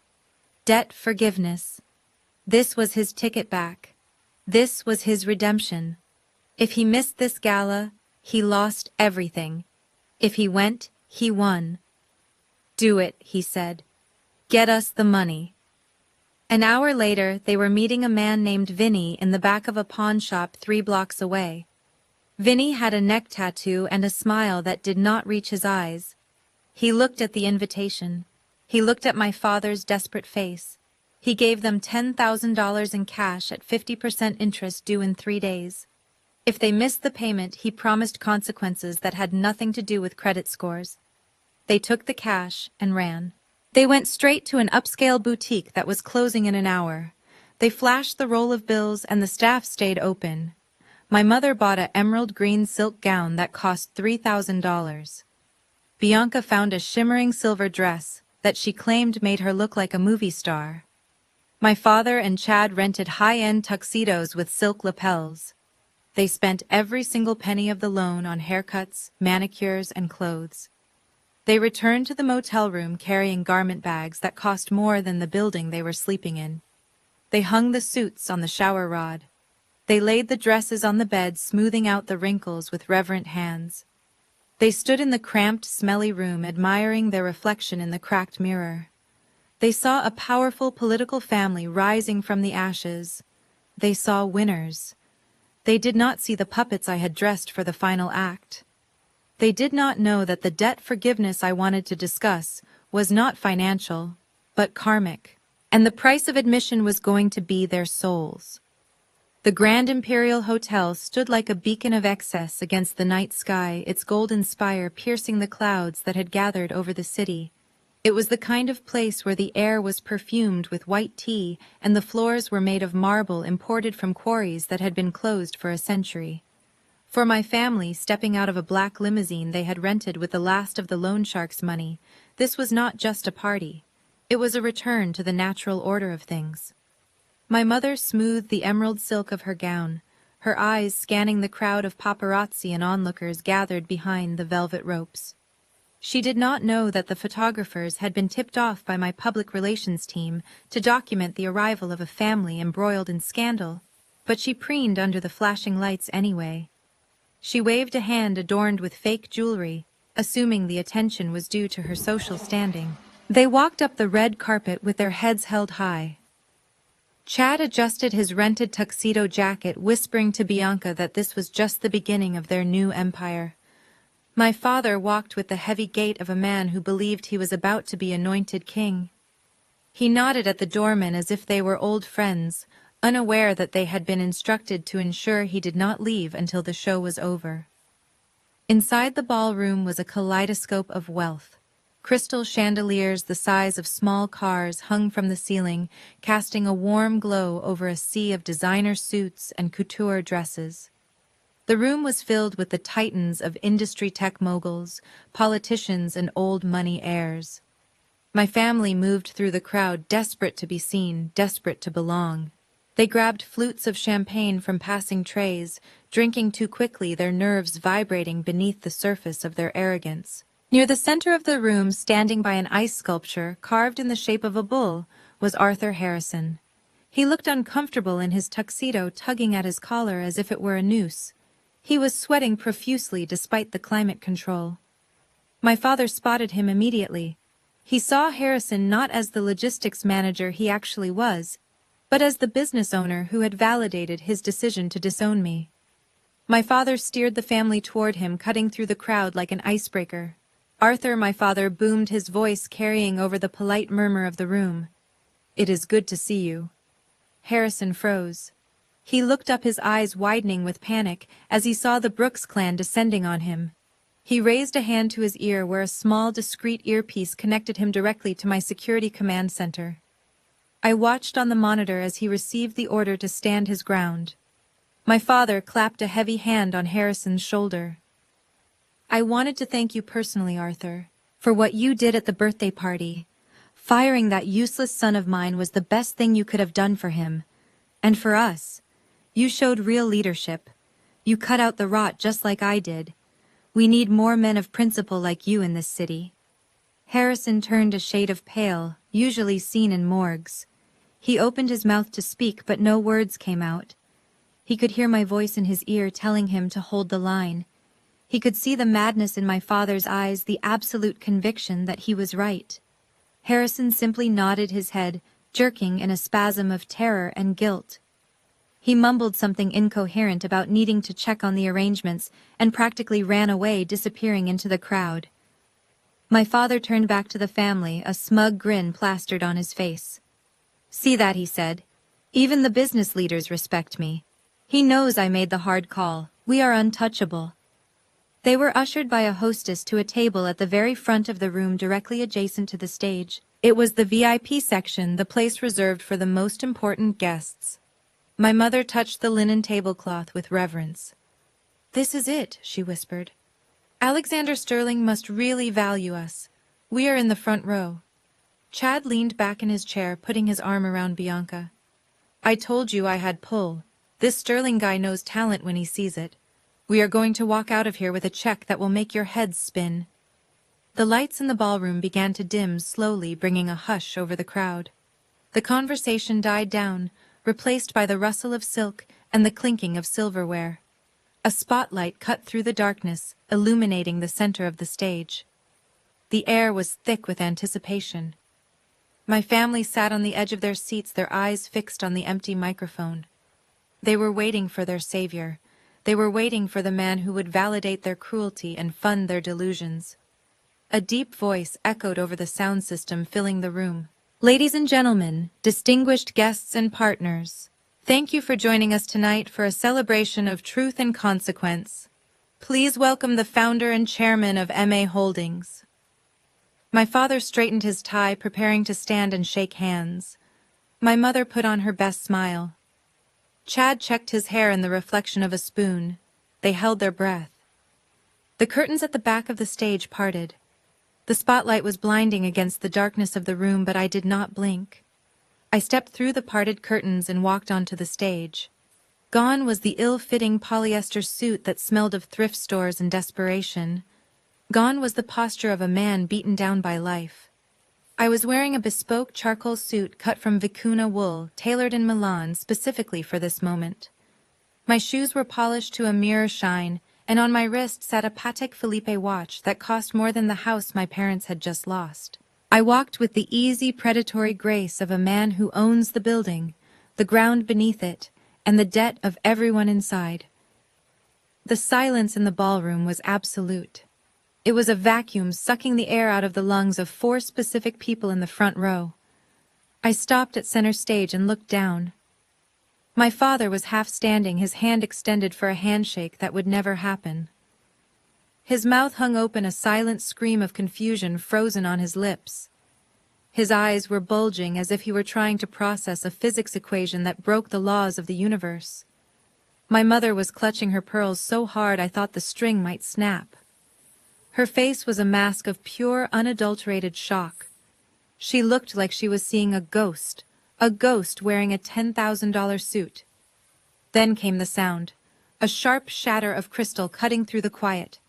debt forgiveness. This was his ticket back. This was his redemption. If he missed this gala, he lost everything. If he went, he won. Do it, he said. Get us the money. An hour later, they were meeting a man named Vinny in the back of a pawn shop 3 blocks away. Vinny had a neck tattoo and a smile that did not reach his eyes. He looked at the invitation. He looked at my father's desperate face. He gave them $10,000 in cash at 50% interest due in 3 days. If they missed the payment, he promised consequences that had nothing to do with credit scores. They took the cash and ran. They went straight to an upscale boutique that was closing in an hour. They flashed the roll of bills and the staff stayed open. My mother bought an emerald green silk gown that cost $3,000. Bianca found a shimmering silver dress that she claimed made her look like a movie star. My father and Chad rented high-end tuxedos with silk lapels. They spent every single penny of the loan on haircuts, manicures, and clothes. They returned to the motel room carrying garment bags that cost more than the building they were sleeping in. They hung the suits on the shower rod. They laid the dresses on the bed, smoothing out the wrinkles with reverent hands. They stood in the cramped, smelly room, admiring their reflection in the cracked mirror. They saw a powerful political family rising from the ashes. They saw winners. They did not see the puppets I had dressed for the final act. They did not know that the debt forgiveness I wanted to discuss was not financial, but karmic, and the price of admission was going to be their souls. The Grand Imperial Hotel stood like a beacon of excess against the night sky, its golden spire piercing the clouds that had gathered over the city. It was the kind of place where the air was perfumed with white tea and the floors were made of marble imported from quarries that had been closed for a century. For my family, stepping out of a black limousine they had rented with the last of the loan shark's money, this was not just a party. It was a return to the natural order of things. My mother smoothed the emerald silk of her gown, her eyes scanning the crowd of paparazzi and onlookers gathered behind the velvet ropes. She did not know that the photographers had been tipped off by my public relations team to document the arrival of a family embroiled in scandal, but she preened under the flashing lights anyway. She waved a hand adorned with fake jewelry, assuming the attention was due to her social standing. They walked up the red carpet with their heads held high. Chad adjusted his rented tuxedo jacket, whispering to Bianca that this was just the beginning of their new empire. My father walked with the heavy gait of a man who believed he was about to be anointed king. He nodded at the doormen as if they were old friends, unaware that they had been instructed to ensure he did not leave until the show was over. Inside the ballroom was a kaleidoscope of wealth. Crystal chandeliers the size of small cars hung from the ceiling, casting a warm glow over a sea of designer suits and couture dresses. The room was filled with the titans of industry tech moguls, politicians, and old money heirs. My family moved through the crowd, desperate to be seen, desperate to belong. They grabbed flutes of champagne from passing trays, drinking too quickly, their nerves vibrating beneath the surface of their arrogance. Near the center of the room, standing by an ice sculpture carved in the shape of a bull, was Arthur Harrison. He looked uncomfortable in his tuxedo, tugging at his collar as if it were a noose. He was sweating profusely despite the climate control. My father spotted him immediately. He saw Harrison not as the logistics manager he actually was, but as the business owner who had validated his decision to disown me. My father steered the family toward him, cutting through the crowd like an icebreaker. Arthur, my father boomed, his voice carrying over the polite murmur of the room. "It is good to see you." Harrison froze. He looked up, his eyes widening with panic as he saw the Brooks clan descending on him. He raised a hand to his ear where a small, discreet earpiece connected him directly to my security command center. I watched on the monitor as he received the order to stand his ground. My father clapped a heavy hand on Harrison's shoulder. "I wanted to thank you personally, Arthur, for what you did at the birthday party. Firing that useless son of mine was the best thing you could have done for him. And for us. You showed real leadership. You cut out the rot just like I did. We need more men of principle like you in this city." Harrison turned a shade of pale, usually seen in morgues. He opened his mouth to speak, but no words came out. He could hear my voice in his ear telling him to hold the line. He could see the madness in my father's eyes, the absolute conviction that he was right. Harrison simply nodded his head, jerking in a spasm of terror and guilt. He mumbled something incoherent about needing to check on the arrangements and practically ran away, disappearing into the crowd. My father turned back to the family, a smug grin plastered on his face. "See that," he said. "Even the business leaders respect me. He knows I made the hard call. We are untouchable." They were ushered by a hostess to a table at the very front of the room directly adjacent to the stage. It was the VIP section, the place reserved for the most important guests. My mother touched the linen tablecloth with reverence. "This is it," she whispered. "Alexander Sterling must really value us. We are in the front row." Chad leaned back in his chair, putting his arm around Bianca. "I told you I had pull. This Sterling guy knows talent when he sees it. We are going to walk out of here with a check that will make your heads spin." The lights in the ballroom began to dim slowly, bringing a hush over the crowd. The conversation died down, replaced by the rustle of silk and the clinking of silverware. A spotlight cut through the darkness, illuminating the center of the stage. The air was thick with anticipation. My family sat on the edge of their seats, their eyes fixed on the empty microphone. They were waiting for their savior. They were waiting for the man who would validate their cruelty and fund their delusions. A deep voice echoed over the sound system, filling the room. "Ladies and gentlemen, distinguished guests and partners, Thank you for joining us tonight for a celebration of truth and consequence. Please welcome the founder and chairman of MA Holdings. My father straightened his tie, preparing to stand and shake hands. My mother put on her best smile. Chad checked his hair in the reflection of a spoon. They held their breath. The curtains at the back of the stage parted. The spotlight was blinding against the darkness of the room, but I did not blink. I stepped through the parted curtains and walked onto the stage. Gone was the ill-fitting polyester suit that smelled of thrift stores and desperation. Gone was the posture of a man beaten down by life. I was wearing a bespoke charcoal suit cut from vicuna wool, tailored in Milan specifically for this moment. My shoes were polished to a mirror shine, and on my wrist sat a Patek Philippe watch that cost more than the house my parents had just lost. I walked with the easy, predatory grace of a man who owns the building, the ground beneath it, and the debt of everyone inside. The silence in the ballroom was absolute. It was a vacuum sucking the air out of the lungs of 4 specific people in the front row. I stopped at center stage and looked down. My father was half standing, his hand extended for a handshake that would never happen. His mouth hung open, a silent scream of confusion frozen on his lips. His eyes were bulging as if he were trying to process a physics equation that broke the laws of the universe. My mother was clutching her pearls so hard I thought the string might snap. Her face was a mask of pure, unadulterated shock. She looked like she was seeing a ghost wearing a $10,000 suit. Then came the sound, a sharp shatter of crystal cutting through the quiet.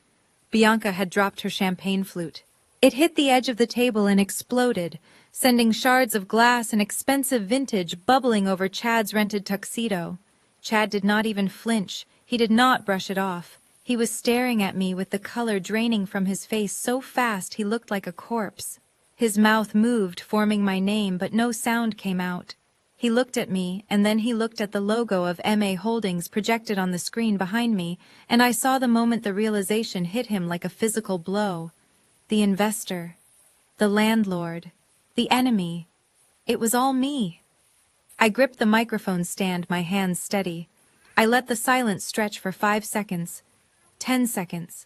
Bianca had dropped her champagne flute. It hit the edge of the table and exploded, sending shards of glass and expensive vintage bubbling over Chad's rented tuxedo. Chad did not even flinch. He did not brush it off. He was staring at me with the color draining from his face so fast he looked like a corpse. His mouth moved, forming my name, but no sound came out. He looked at me, and then he looked at the logo of MA Holdings projected on the screen behind me, and I saw the moment the realization hit him like a physical blow. The investor, the landlord, the enemy. It was all me. I gripped the microphone stand, my hands steady. I let the silence stretch for 5 seconds, 10 seconds.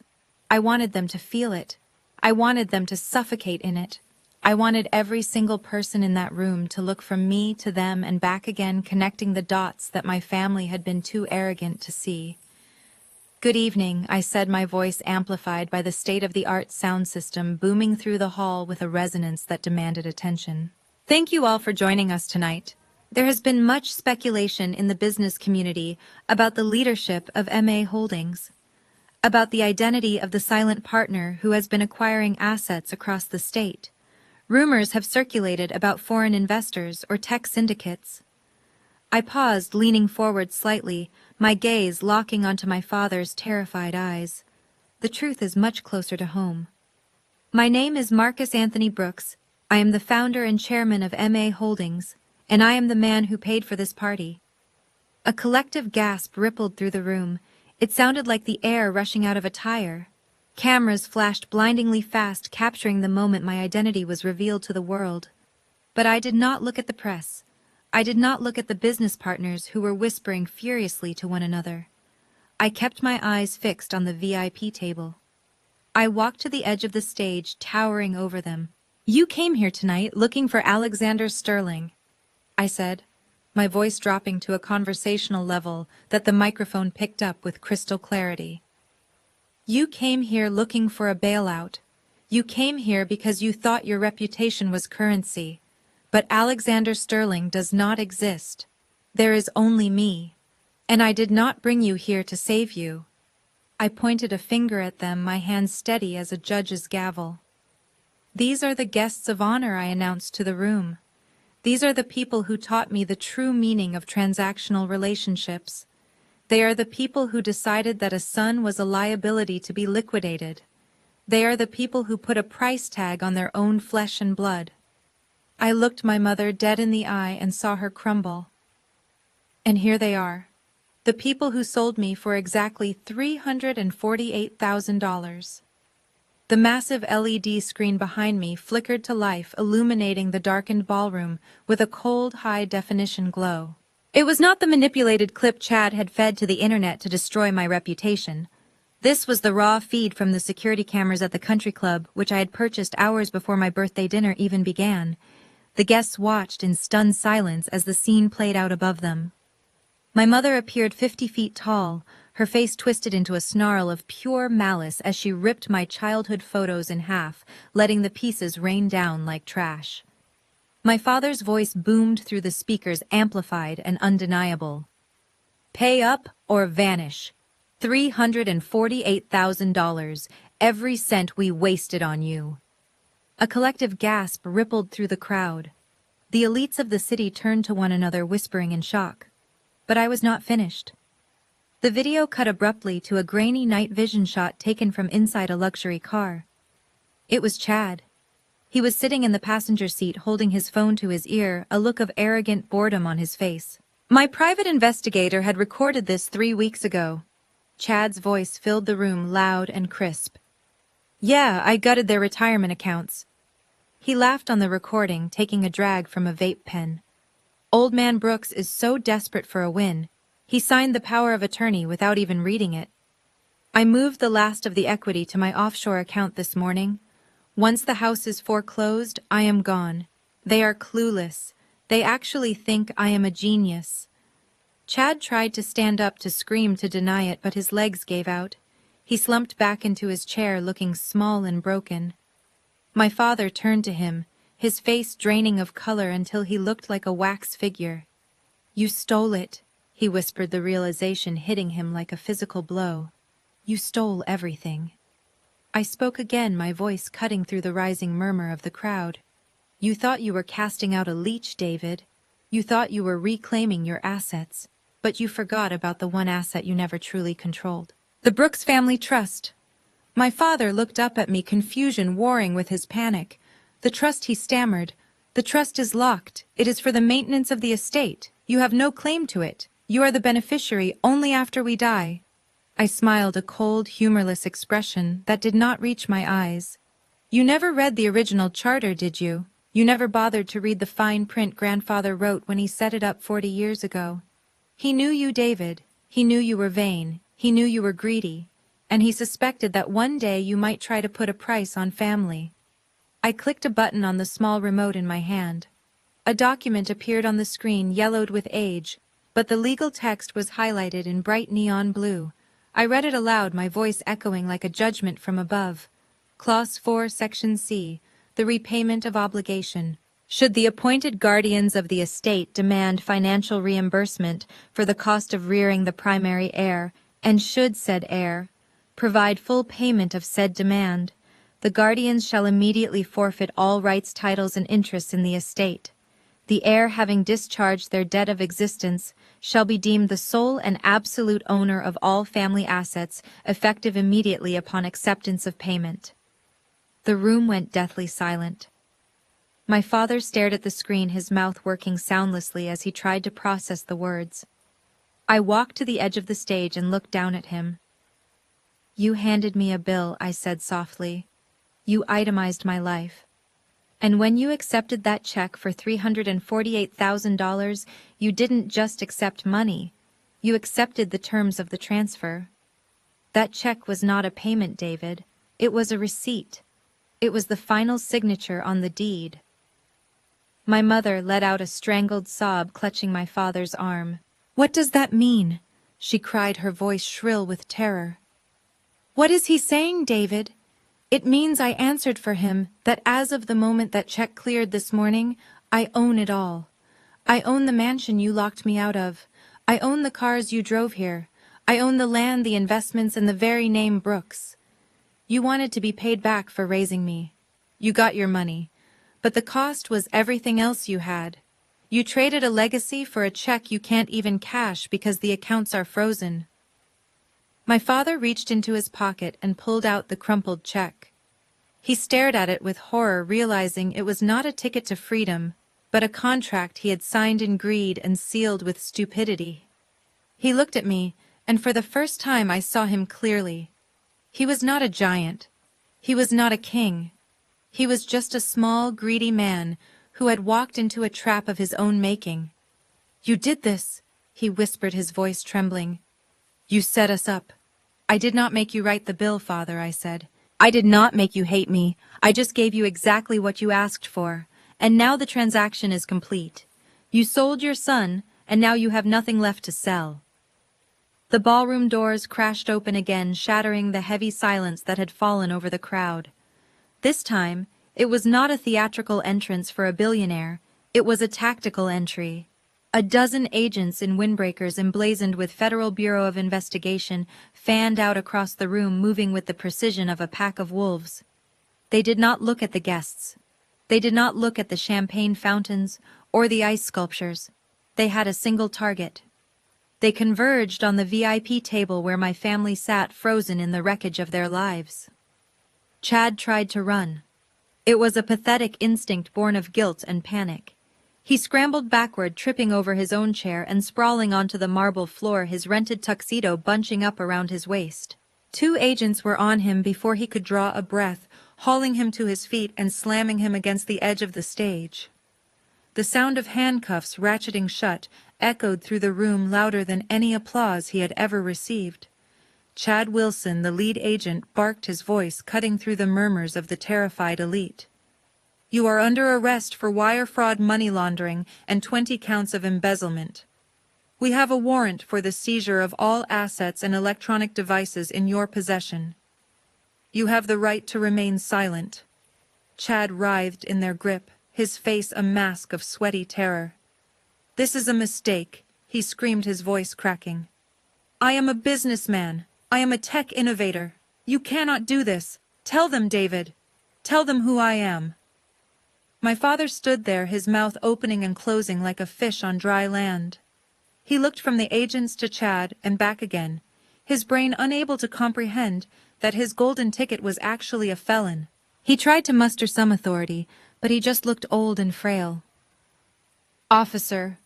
I wanted them to feel it. I wanted them to suffocate in it. I wanted every single person in that room to look from me to them and back again, connecting the dots that my family had been too arrogant to see. "Good evening," I said, my voice amplified by the state-of-the-art sound system booming through the hall with a resonance that demanded attention. "Thank you all for joining us tonight. There has been much speculation in the business community about the leadership of MA Holdings, about the identity of the silent partner who has been acquiring assets across the state. Rumors have circulated about foreign investors or tech syndicates." I paused, leaning forward slightly, my gaze locking onto my father's terrified eyes. The truth is much closer to home. "My name is Marcus Anthony Brooks. I am the founder and chairman of MA Holdings, and I am the man who paid for this party." A collective gasp rippled through the room. It sounded like the air rushing out of a tire. Cameras flashed blindingly fast, capturing the moment my identity was revealed to the world. But I did not look at the press. I did not look at the business partners who were whispering furiously to one another. I kept my eyes fixed on the VIP table. I walked to the edge of the stage, towering over them. "You came here tonight looking for Alexander Sterling," I said, my voice dropping to a conversational level that the microphone picked up with crystal clarity. "You came here looking for a bailout. You came here because you thought your reputation was currency. But Alexander Sterling does not exist. There is only me. And I did not bring you here to save you." I pointed a finger at them, my hand steady as a judge's gavel. "These are the guests of honor," I announced to the room. "These are the people who taught me the true meaning of transactional relationships. They are the people who decided that a son was a liability to be liquidated. They are the people who put a price tag on their own flesh and blood." I looked my mother dead in the eye and saw her crumble. And here they are, the people who sold me for exactly $348,000. The massive LED screen behind me flickered to life, illuminating the darkened ballroom with a cold, high-definition glow. It was not the manipulated clip Chad had fed to the internet to destroy my reputation. This was the raw feed from the security cameras at the country club, which I had purchased hours before my birthday dinner even began. The guests watched in stunned silence as the scene played out above them. My mother appeared 50 feet tall, her face twisted into a snarl of pure malice as she ripped my childhood photos in half, letting the pieces rain down like trash. My father's voice boomed through the speakers, amplified and undeniable. "Pay up or vanish. $348,000, every cent we wasted on you." A collective gasp rippled through the crowd. The elites of the city turned to one another, whispering in shock. But I was not finished. The video cut abruptly to a grainy night vision shot taken from inside a luxury car. It was Chad. He was sitting in the passenger seat holding his phone to his ear, a look of arrogant boredom on his face. My private investigator had recorded this 3 weeks ago. Chad's voice filled the room, loud and crisp. "Yeah, I gutted their retirement accounts." He laughed on the recording, taking a drag from a vape pen. Old man Brooks is so desperate for a win, he signed the power of attorney without even reading it. "I moved the last of the equity to my offshore account this morning. Once the house is foreclosed, I am gone. They are clueless. They actually think I am a genius." Chad tried to stand up to scream to deny it, but his legs gave out. He slumped back into his chair, looking small and broken. My father turned to him, his face draining of color until he looked like a wax figure. "You stole it," he whispered, the realization hitting him like a physical blow. "You stole everything." I spoke again, my voice cutting through the rising murmur of the crowd. "You thought you were casting out a leech, David. You thought you were reclaiming your assets. But you forgot about the one asset you never truly controlled. The Brooks family trust." My father looked up at me, confusion warring with his panic. "The trust," he stammered. "The trust is locked. It is for the maintenance of the estate. You have no claim to it. You are the beneficiary only after we die." I smiled, a cold, humorless expression that did not reach my eyes. "You never read the original charter, did you? You never bothered to read the fine print grandfather wrote when he set it up 40 years ago. He knew you, David. He knew you were vain. He knew you were greedy. And he suspected that one day you might try to put a price on family." I clicked a button on the small remote in my hand. A document appeared on the screen, yellowed with age, but the legal text was highlighted in bright neon blue. I read it aloud, my voice echoing like a judgment from above. Clause 4, Section C, the repayment of obligation. Should the appointed guardians of the estate demand financial reimbursement for the cost of rearing the primary heir, and should said heir provide full payment of said demand, the guardians shall immediately forfeit all rights, titles, and interests in the estate. The heir, having discharged their debt of existence, shall be deemed the sole and absolute owner of all family assets, effective immediately upon acceptance of payment. The room went deathly silent. My father stared at the screen, his mouth working soundlessly as he tried to process the words. I walked to the edge of the stage and looked down at him. "You handed me a bill," I said softly. "You itemized my life. And when you accepted that check for $348,000, you didn't just accept money. You accepted the terms of the transfer. That check was not a payment, David. It was a receipt. It was the final signature on the deed." My mother let out a strangled sob, clutching my father's arm. "What does that mean?" she cried, her voice shrill with terror. "What is he saying, David?" "It means I answered for him, that as of the moment that check cleared this morning, I own it all. I own the mansion you locked me out of. I own the cars you drove here. I own the land, the investments, and the very name Brooks. You wanted to be paid back for raising me. You got your money. But the cost was everything else you had. You traded a legacy for a check you can't even cash because the accounts are frozen." My father reached into his pocket and pulled out the crumpled check. He stared at it with horror, realizing it was not a ticket to freedom, but a contract he had signed in greed and sealed with stupidity. He looked at me, and for the first time I saw him clearly. He was not a giant. He was not a king. He was just a small, greedy man who had walked into a trap of his own making. "You did this. he whispered, his voice trembling. You set us up. I did not make you write the bill, Father, I said. I did not make you hate me. I just gave you exactly what you asked for. And now the transaction is complete. You sold your son, and now you have nothing left to sell. The ballroom doors crashed open again, shattering the heavy silence that had fallen over the crowd. This time, it was not a theatrical entrance for a billionaire. It was a tactical entry. A dozen agents in windbreakers emblazoned with Federal Bureau of Investigation fanned out across the room, moving with the precision of a pack of wolves. They did not look at the guests. They did not look at the champagne fountains or the ice sculptures. They had a single target. They converged on the VIP table where my family sat, frozen in the wreckage of their lives. Chad tried to run. It was a pathetic instinct born of guilt and panic. He scrambled backward, tripping over his own chair and sprawling onto the marble floor, his rented tuxedo bunching up around his waist. 2 agents were on him before he could draw a breath, hauling him to his feet and slamming him against the edge of the stage. The sound of handcuffs ratcheting shut echoed through the room louder than any applause he had ever received. Chad Wilson, the lead agent, barked, his voice cutting through the murmurs of the terrified elite. You are under arrest for wire fraud, money laundering, and 20 counts of embezzlement. We have a warrant for the seizure of all assets and electronic devices in your possession. You have the right to remain silent. Chad writhed in their grip, his face a mask of sweaty terror. This is a mistake, he screamed, his voice cracking. I am a businessman. I am a tech innovator. You cannot do this. Tell them, David. Tell them who I am. My father stood there, his mouth opening and closing like a fish on dry land. He looked from the agents to Chad and back again, his brain unable to comprehend that his golden ticket was actually a felon. He tried to muster some authority, but he just looked old and frail. Officer,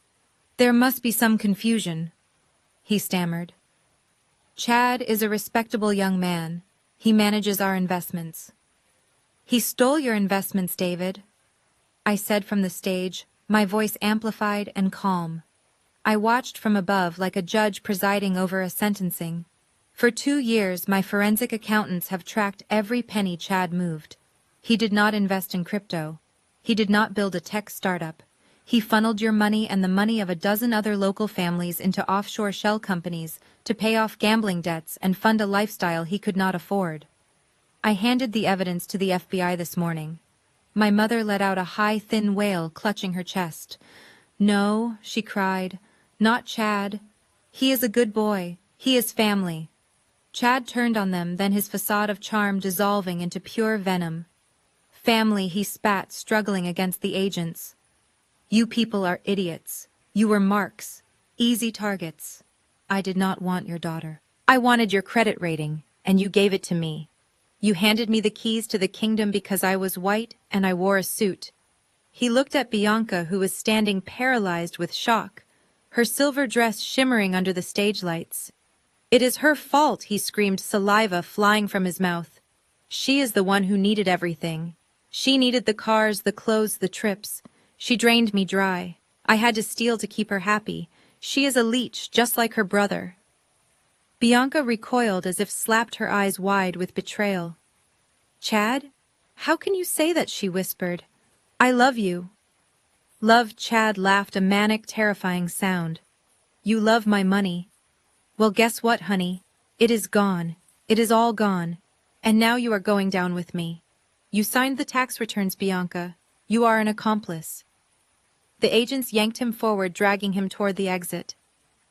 there must be some confusion, he stammered. Chad is a respectable young man. He manages our investments. He stole your investments, David, I said from the stage, my voice amplified and calm. I watched from above like a judge presiding over a sentencing. For 2 years, my forensic accountants have tracked every penny Chad moved. He did not invest in crypto. He did not build a tech startup. He funneled your money and the money of a dozen other local families into offshore shell companies to pay off gambling debts and fund a lifestyle he could not afford. I handed the evidence to the FBI this morning. My mother let out a high, thin wail, clutching her chest. No, she cried, not Chad. He is a good boy. He is family. Chad turned on them, then his facade of charm dissolving into pure venom. Family, he spat, struggling against the agents. You people are idiots. You were marks, easy targets. I did not want your daughter. I wanted your credit rating, and you gave it to me. You handed me the keys to the kingdom because I was white and I wore a suit. He looked at Bianca, who was standing paralyzed with shock, her silver dress shimmering under the stage lights. It is her fault, he screamed, saliva flying from his mouth. She is the one who needed everything. She needed the cars, the clothes, the trips. She drained me dry. I had to steal to keep her happy. She is a leech, just like her brother. Bianca recoiled as if slapped, her eyes wide with betrayal. Chad? How can you say that? She whispered. I love you. Love? Chad laughed, a manic, terrifying sound. You love my money. Well, guess what, honey? It is gone. It is all gone. And now you are going down with me. You signed the tax returns, Bianca. You are an accomplice. The agents yanked him forward, dragging him toward the exit.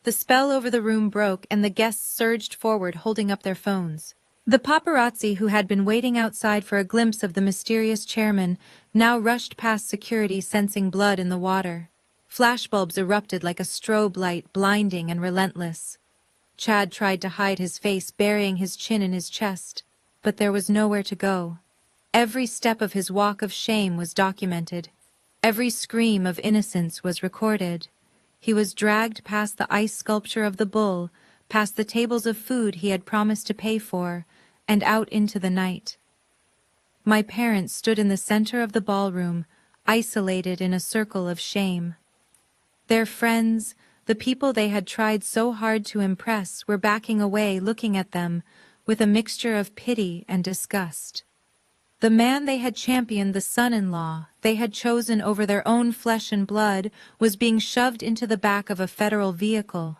The spell over the room broke, and the guests surged forward, holding up their phones. The paparazzi, who had been waiting outside for a glimpse of the mysterious chairman, now rushed past security, sensing blood in the water. Flashbulbs erupted like a strobe light, blinding and relentless. Chad tried to hide his face, burying his chin in his chest, but there was nowhere to go. Every step of his walk of shame was documented. Every scream of innocence was recorded. He was dragged past the ice sculpture of the bull, past the tables of food he had promised to pay for, and out into the night. My parents stood in the center of the ballroom, isolated in a circle of shame. Their friends, the people they had tried so hard to impress, were backing away, looking at them with a mixture of pity and disgust. The man they had championed, the son-in-law they had chosen over their own flesh and blood, was being shoved into the back of a federal vehicle.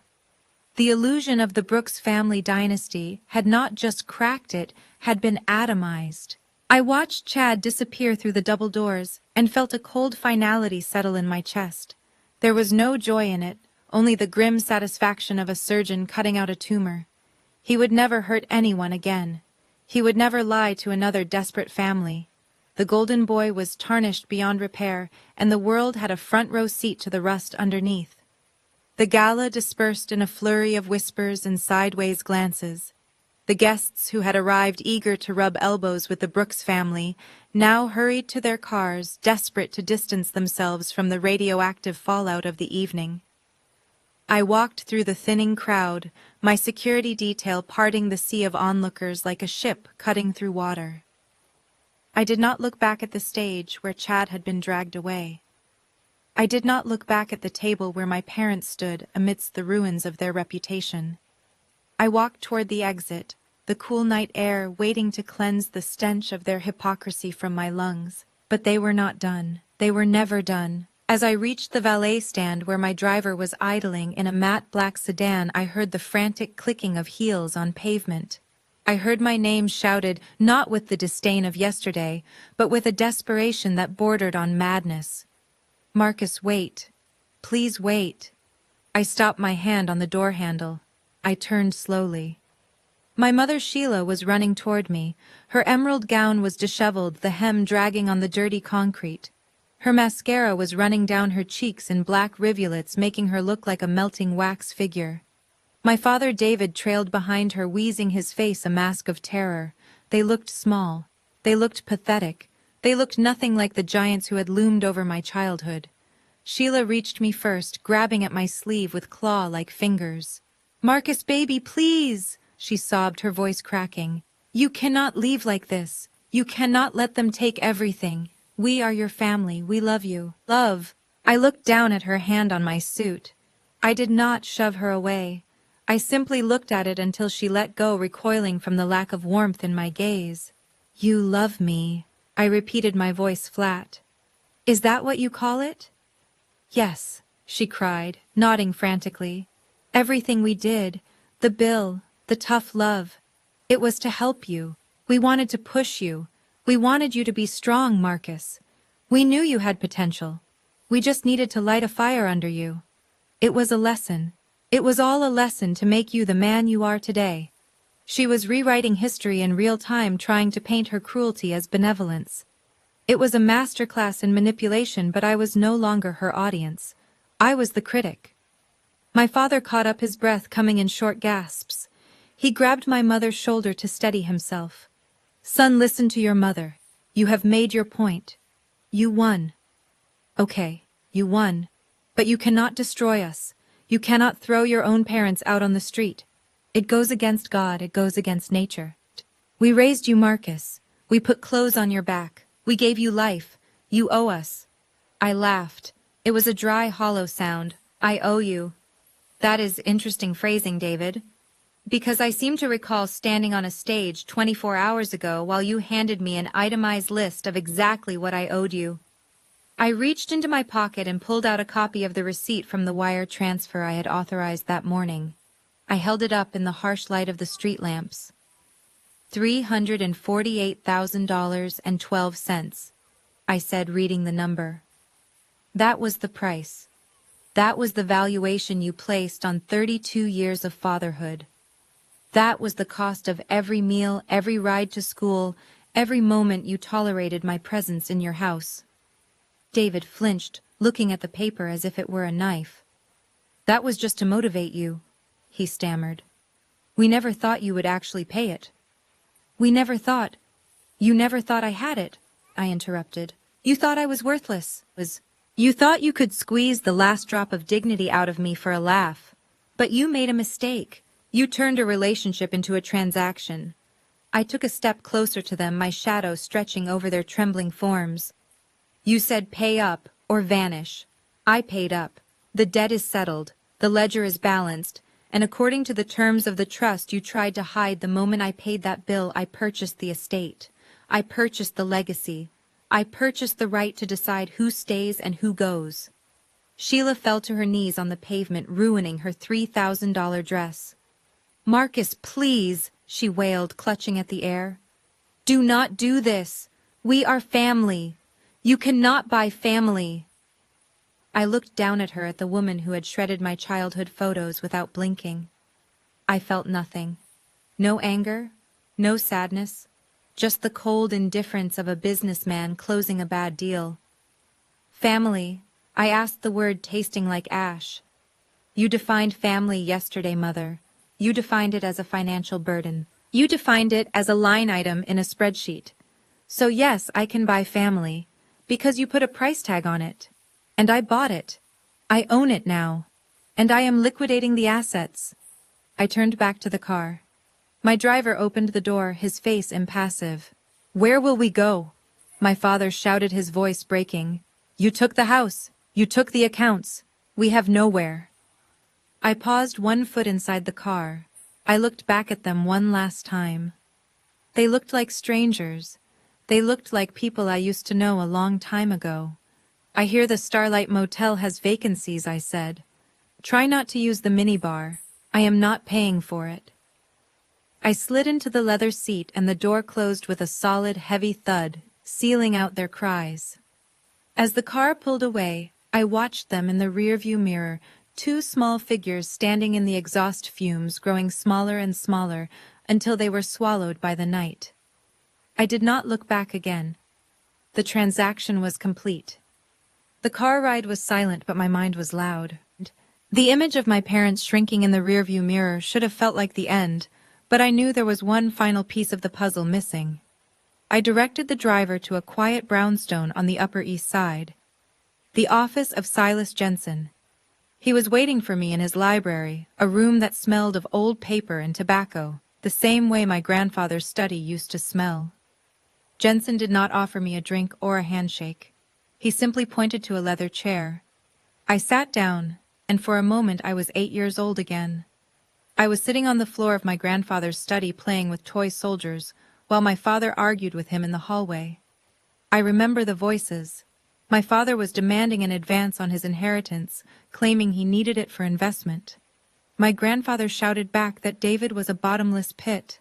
The illusion of the Brooks family dynasty had not just cracked, it had been atomized. I watched Chad disappear through the double doors and felt a cold finality settle in my chest. There was no joy in it, only the grim satisfaction of a surgeon cutting out a tumor. He would never hurt anyone again. He would never lie to another desperate family. The golden boy was tarnished beyond repair, and the world had a front-row seat to the rust underneath. The gala dispersed in a flurry of whispers and sideways glances. The guests who had arrived eager to rub elbows with the Brooks family now hurried to their cars, desperate to distance themselves from the radioactive fallout of the evening. I walked through the thinning crowd, my security detail parting the sea of onlookers like a ship cutting through water. I did not look back at the stage where Chad had been dragged away. I did not look back at the table where my parents stood amidst the ruins of their reputation. I walked toward the exit, the cool night air waiting to cleanse the stench of their hypocrisy from my lungs. But they were not done. They were never done. As I reached the valet stand where my driver was idling in a matte black sedan, I heard the frantic clicking of heels on pavement. I heard my name shouted, not with the disdain of yesterday, but with a desperation that bordered on madness. "Marcus, wait. Please wait." I stopped my hand on the door handle. I turned slowly. My mother Sheila was running toward me. Her emerald gown was disheveled, the hem dragging on the dirty concrete. Her mascara was running down her cheeks in black rivulets, making her look like a melting wax figure. My father David trailed behind her, wheezing, his face a mask of terror. They looked small. They looked pathetic. They looked nothing like the giants who had loomed over my childhood. Sheila reached me first, grabbing at my sleeve with claw-like fingers. "Marcus, baby, please!" she sobbed, her voice cracking. "You cannot leave like this. You cannot let them take everything. We are your family. We love you. Love." I looked down at her hand on my suit. I did not shove her away. I simply looked at it until she let go, recoiling from the lack of warmth in my gaze. "You love me," I repeated, my voice flat. "Is that what you call it?" "Yes," she cried, nodding frantically. "Everything we did, the bill, the tough love, it was to help you. We wanted to push you. We wanted you to be strong, Marcus. We knew you had potential. We just needed to light a fire under you. It was a lesson. It was all a lesson to make you the man you are today." She was rewriting history in real time, trying to paint her cruelty as benevolence. It was a masterclass in manipulation, but I was no longer her audience. I was the critic. My father caught up, his breath coming in short gasps. He grabbed my mother's shoulder to steady himself. "Son, listen to your mother. You have made your point. You won. Okay, you won. But you cannot destroy us. You cannot throw your own parents out on the street. It goes against God, it goes against nature. We raised you, Marcus. We put clothes on your back. We gave you life. You owe us." I laughed. It was a dry, hollow sound. "I owe you." That is interesting phrasing, David. Because I seem to recall standing on a stage 24 hours ago while you handed me an itemized list of exactly what I owed you. I reached into my pocket and pulled out a copy of the receipt from the wire transfer I had authorized that morning. I held it up in the harsh light of the street lamps. $348,000.12, I said, reading the number. That was the price. That was the valuation you placed on 32 years of fatherhood. That was the cost of every meal, every ride to school, every moment you tolerated my presence in your house. David flinched, looking at the paper as if it were a knife. "That was just to motivate you," he stammered. "We never thought you would actually pay it." "We never thought—" "You never thought I had it," I interrupted. "You thought I was worthless. You thought you could squeeze the last drop of dignity out of me for a laugh. But you made a mistake. You turned a relationship into a transaction." I took a step closer to them, my shadow stretching over their trembling forms. "You said pay up or vanish. I paid up. The debt is settled. The ledger is balanced, and according to the terms of the trust you tried to hide the moment I paid that bill, I purchased the estate. I purchased the legacy. I purchased the right to decide who stays and who goes. Sheila fell to her knees on the pavement, ruining her $3,000 dress. "Marcus, please," she wailed, clutching at the air. "Do not do this. We are family. You cannot buy family." I looked down at her, at the woman who had shredded my childhood photos without blinking. I felt nothing. No anger, no sadness, just the cold indifference of a businessman closing a bad deal. "Family," I asked, the word tasting like ash. "You defined family yesterday, Mother. You defined it as a financial burden. You defined it as a line item in a spreadsheet. So yes, I can buy family, because you put a price tag on it. And I bought it. I own it now. And I am liquidating the assets." I turned back to the car. My driver opened the door, his face impassive. "Where will we go?" My father shouted, his voice breaking. "You took the house. You took the accounts. We have nowhere." I paused, one foot inside the car. I looked back at them one last time. They looked like strangers. They looked like people I used to know a long time ago. "I hear the Starlight Motel has vacancies," I said. "Try not to use the minibar. I am not paying for it." I slid into the leather seat and the door closed with a solid, heavy thud, sealing out their cries. As the car pulled away, I watched them in the rearview mirror, two small figures standing in the exhaust fumes, growing smaller and smaller until they were swallowed by the night. I did not look back again. The transaction was complete. The car ride was silent, but my mind was loud. The image of my parents shrinking in the rearview mirror should have felt like the end, but I knew there was one final piece of the puzzle missing. I directed the driver to a quiet brownstone on the Upper East Side. The office of Silas Jensen. He was waiting for me in his library, a room that smelled of old paper and tobacco, the same way my grandfather's study used to smell. Jensen did not offer me a drink or a handshake. He simply pointed to a leather chair. I sat down, and for a moment I was 8 years old again. I was sitting on the floor of my grandfather's study playing with toy soldiers, while my father argued with him in the hallway. I remember the voices. My father was demanding an advance on his inheritance, claiming he needed it for investment. My grandfather shouted back that David was a bottomless pit.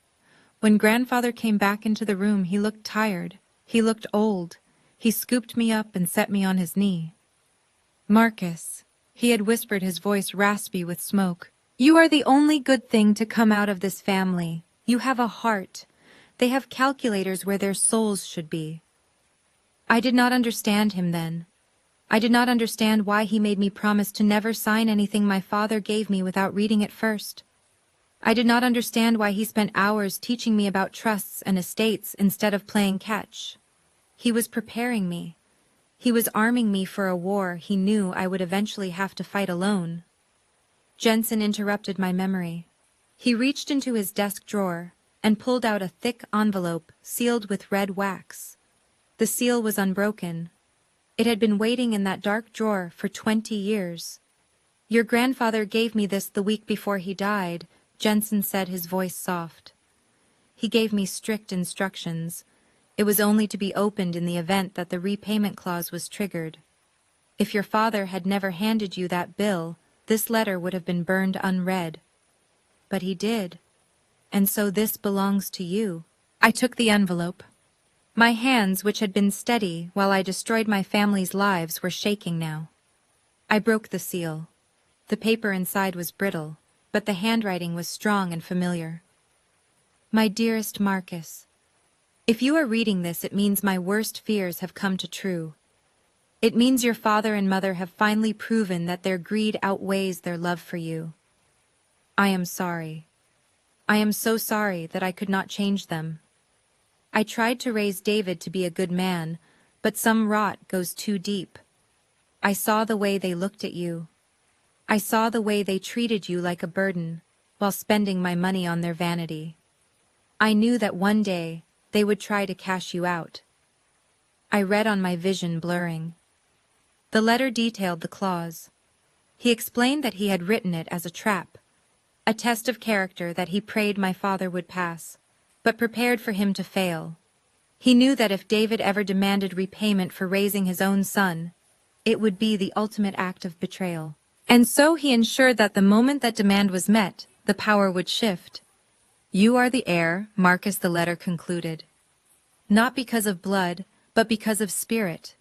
When grandfather came back into the room, he looked tired. He looked old. He scooped me up and set me on his knee. "Marcus," he had whispered, his voice raspy with smoke, "you are the only good thing to come out of this family. You have a heart. They have calculators where their souls should be." I did not understand him then. I did not understand why he made me promise to never sign anything my father gave me without reading it first. I did not understand why he spent hours teaching me about trusts and estates instead of playing catch. He was preparing me. He was arming me for a war he knew I would eventually have to fight alone. Jensen interrupted my memory. He reached into his desk drawer and pulled out a thick envelope sealed with red wax. The seal was unbroken. It had been waiting in that dark drawer for 20 years. "Your grandfather gave me this the week before he died," Jensen said, his voice soft. "He gave me strict instructions. It was only to be opened in the event that the repayment clause was triggered. If your father had never handed you that bill, this letter would have been burned unread. But he did. And so this belongs to you." I took the envelope. My hands, which had been steady while I destroyed my family's lives, were shaking now. I broke the seal. The paper inside was brittle, but the handwriting was strong and familiar. "My dearest Marcus, if you are reading this, it means my worst fears have come to true. It means your father and mother have finally proven that their greed outweighs their love for you. I am sorry. I am so sorry that I could not change them. I tried to raise David to be a good man, but some rot goes too deep. I saw the way they looked at you. I saw the way they treated you like a burden, while spending my money on their vanity. I knew that one day they would try to cash you out." I read on, my vision blurring. The letter detailed the clause. He explained that he had written it as a trap, a test of character that he prayed my father would pass, but prepared for him to fail. He knew that if David ever demanded repayment for raising his own son, it would be the ultimate act of betrayal. And so he ensured that the moment that demand was met, the power would shift. "You are the heir," Marcus the letter concluded. "Not because of blood, but because of spirit.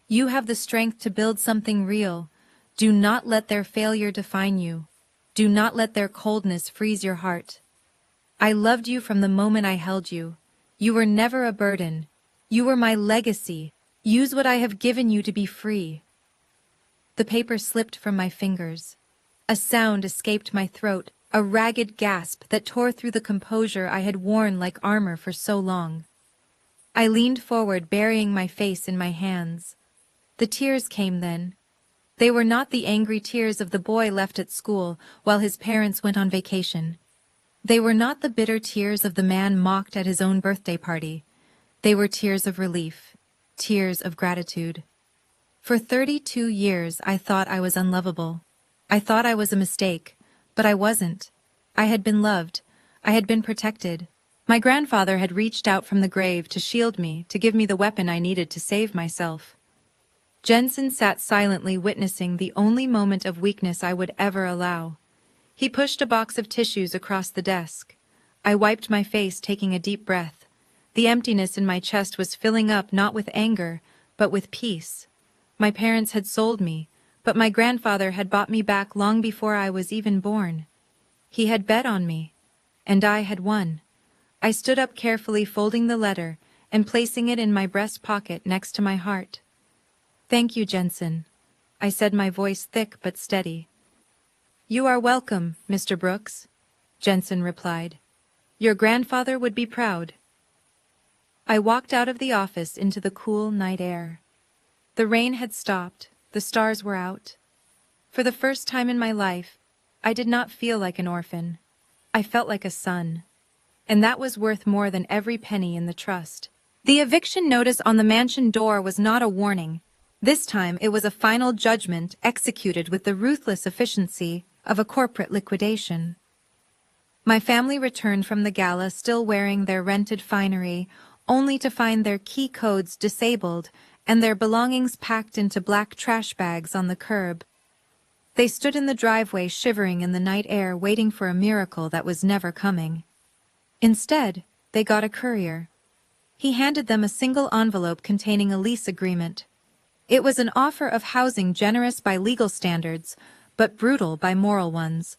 You have the strength to build something real. Do not let their failure define you. Do not let their coldness freeze your heart. I loved you from the moment I held you. You were never a burden. You were my legacy. Use what I have given you to be free." The paper slipped from my fingers. A sound escaped my throat, a ragged gasp that tore through the composure I had worn like armor for so long. I leaned forward, burying my face in my hands. The tears came then. They were not the angry tears of the boy left at school while his parents went on vacation. They were not the bitter tears of the man mocked at his own birthday party. They were tears of relief, tears of gratitude. For 32 years I thought I was unlovable. I thought I was a mistake, but I wasn't. I had been loved. I had been protected. My grandfather had reached out from the grave to shield me, to give me the weapon I needed to save myself. Jensen sat silently witnessing the only moment of weakness I would ever allow. He pushed a box of tissues across the desk. I wiped my face, taking a deep breath. The emptiness in my chest was filling up not with anger, but with peace. My parents had sold me, but my grandfather had bought me back long before I was even born. He had bet on me, and I had won. I stood up carefully, folding the letter and placing it in my breast pocket next to my heart. "Thank you, Jensen," I said, my voice thick but steady. "You are welcome, Mr. Brooks," Jensen replied. "Your grandfather would be proud." I walked out of the office into the cool night air. The rain had stopped, the stars were out. For the first time in my life, I did not feel like an orphan. I felt like a son. And that was worth more than every penny in the trust. The eviction notice on the mansion door was not a warning. This time it was a final judgment executed with the ruthless efficiency of a corporate liquidation. My family returned from the gala still wearing their rented finery, only to find their key codes disabled and their belongings packed into black trash bags on the curb. They stood in the driveway shivering in the night air, waiting for a miracle that was never coming. Instead, they got a courier. He handed them a single envelope containing a lease agreement. It was an offer of housing generous by legal standards, but brutal by moral ones.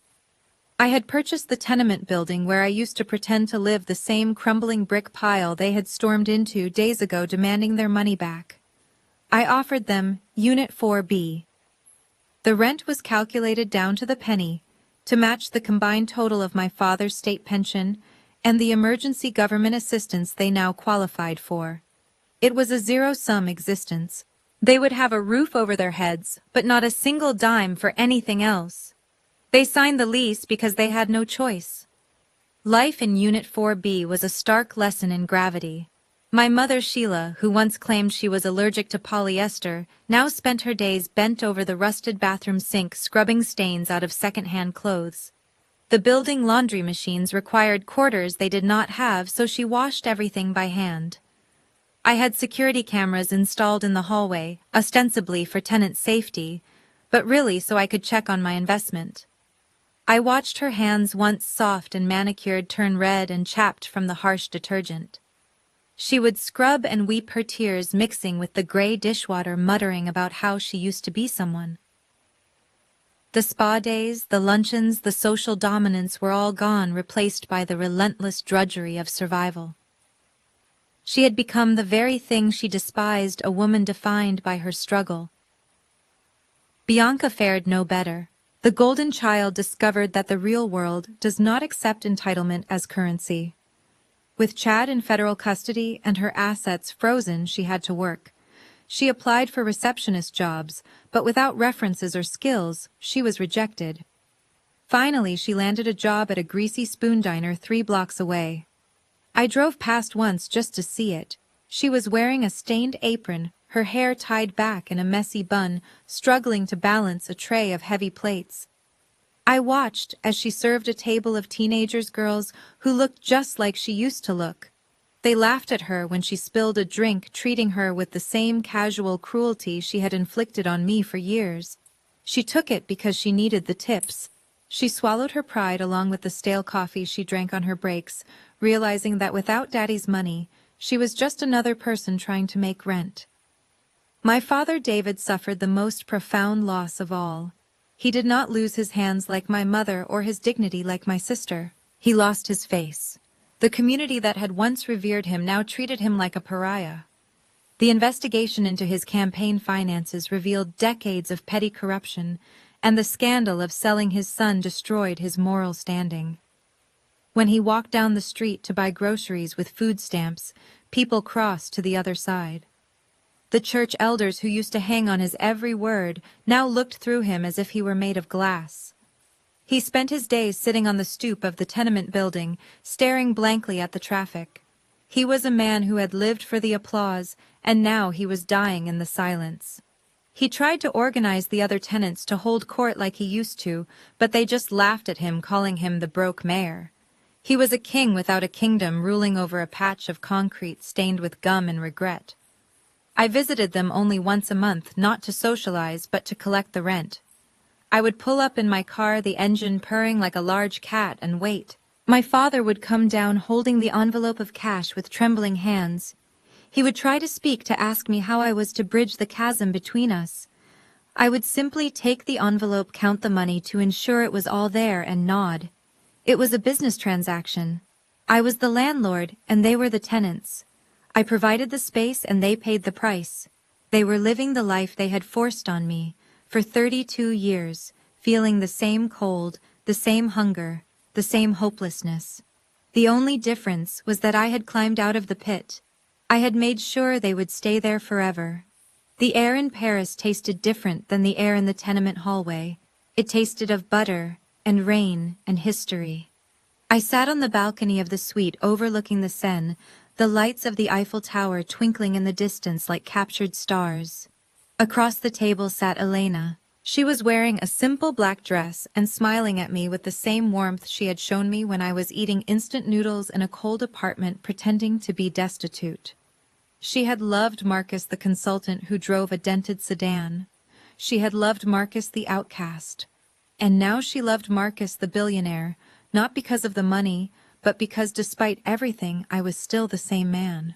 I had purchased the tenement building where I used to pretend to live, the same crumbling brick pile they had stormed into days ago, demanding their money back. I offered them Unit 4B. The rent was calculated down to the penny to match the combined total of my father's state pension and the emergency government assistance they now qualified for. It was a zero-sum existence. They would have a roof over their heads, but not a single dime for anything else. They signed the lease because they had no choice. Life in Unit 4B was a stark lesson in gravity. My mother, Sheila, who once claimed she was allergic to polyester, now spent her days bent over the rusted bathroom sink, scrubbing stains out of second-hand clothes. The building laundry machines required quarters they did not have, so she washed everything by hand. I had security cameras installed in the hallway, ostensibly for tenant safety, but really so I could check on my investment. I watched her hands, once soft and manicured, turn red and chapped from the harsh detergent. She would scrub and weep her tears, mixing with the gray dishwater, muttering about how she used to be someone. The spa days, the luncheons, the social dominance were all gone, replaced by the relentless drudgery of survival. She had become the very thing she despised, a woman defined by her struggle. Bianca fared no better. The golden child discovered that the real world does not accept entitlement as currency. With Chad in federal custody and her assets frozen, she had to work. She applied for receptionist jobs, but without references or skills, she was rejected. Finally, she landed a job at a greasy spoon diner 3 blocks away. I drove past once just to see it. She was wearing a stained apron, her hair tied back in a messy bun, struggling to balance a tray of heavy plates. I watched as she served a table of teenagers girls who looked just like she used to look. They laughed at her when she spilled a drink, treating her with the same casual cruelty she had inflicted on me for years. She took it because she needed the tips. She swallowed her pride along with the stale coffee she drank on her breaks, realizing that without Daddy's money, she was just another person trying to make rent. My father David suffered the most profound loss of all. He did not lose his hands like my mother or his dignity like my sister. He lost his face. The community that had once revered him now treated him like a pariah. The investigation into his campaign finances revealed decades of petty corruption, and the scandal of selling his son destroyed his moral standing. When he walked down the street to buy groceries with food stamps, people crossed to the other side. The church elders who used to hang on his every word now looked through him as if he were made of glass. He spent his days sitting on the stoop of the tenement building, staring blankly at the traffic. He was a man who had lived for the applause, and now he was dying in the silence. He tried to organize the other tenants to hold court like he used to, but they just laughed at him, calling him the broke mayor. He was a king without a kingdom, ruling over a patch of concrete stained with gum and regret. I visited them only once a month, not to socialize, but to collect the rent. I would pull up in my car, the engine purring like a large cat, and wait. My father would come down holding the envelope of cash with trembling hands. He would try to speak to ask me how I was to bridge the chasm between us. I would simply take the envelope, count the money to ensure it was all there, and nod. It was a business transaction. I was the landlord, and they were the tenants. I provided the space and they paid the price. They were living the life they had forced on me for 32 years, feeling the same cold, the same hunger, the same hopelessness. The only difference was that I had climbed out of the pit. I had made sure they would stay there forever. The air in Paris tasted different than the air in the tenement hallway. It tasted of butter and rain and history. I sat on the balcony of the suite overlooking the Seine, the lights of the Eiffel Tower twinkling in the distance like captured stars. Across the table sat Elena. She was wearing a simple black dress and smiling at me with the same warmth she had shown me when I was eating instant noodles in a cold apartment pretending to be destitute. She had loved Marcus the consultant who drove a dented sedan. She had loved Marcus the outcast. And now she loved Marcus the billionaire, not because of the money, but because despite everything, I was still the same man.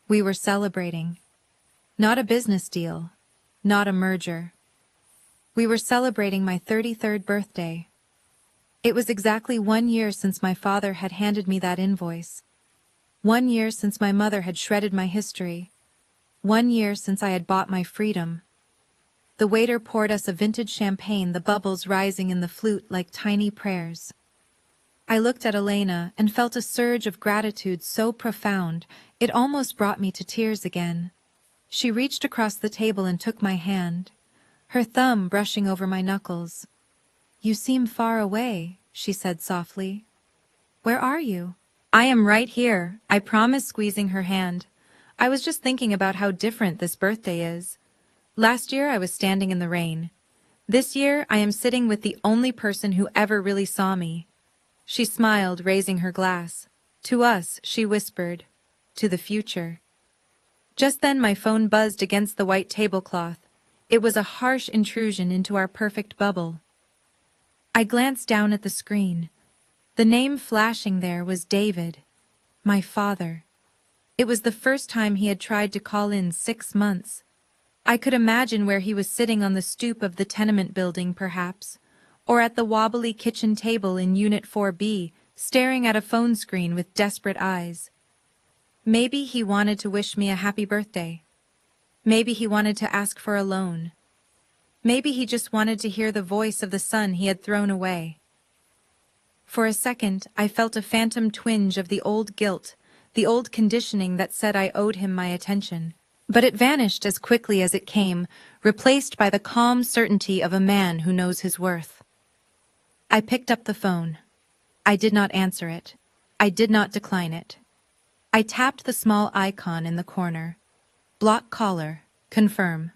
We were celebrating. Not a business deal, not a merger. We were celebrating my 33rd birthday. It was exactly 1 year since my father had handed me that invoice. 1 year since my mother had shredded my history. 1 year since I had bought my freedom. The waiter poured us a vintage champagne, the bubbles rising in the flute like tiny prayers. I looked at Elena and felt a surge of gratitude so profound, it almost brought me to tears again. She reached across the table and took my hand, her thumb brushing over my knuckles. "You seem far away," she said softly. "Where are you?" "I am right here," I promised, squeezing her hand. "I was just thinking about how different this birthday is. Last year I was standing in the rain. This year I am sitting with the only person who ever really saw me." She smiled, raising her glass. "To us," she whispered. "To the future." Just then my phone buzzed against the white tablecloth. It was a harsh intrusion into our perfect bubble. I glanced down at the screen. The name flashing there was David, my father. It was the first time he had tried to call in 6 months. I could imagine where he was sitting on the stoop of the tenement building, perhaps, or at the wobbly kitchen table in Unit 4B, staring at a phone screen with desperate eyes. Maybe he wanted to wish me a happy birthday. Maybe he wanted to ask for a loan. Maybe he just wanted to hear the voice of the son he had thrown away. For a second, I felt a phantom twinge of the old guilt, the old conditioning that said I owed him my attention. But it vanished as quickly as it came, replaced by the calm certainty of a man who knows his worth. I picked up the phone. I did not answer it. I did not decline it. I tapped the small icon in the corner. Block caller. Confirm.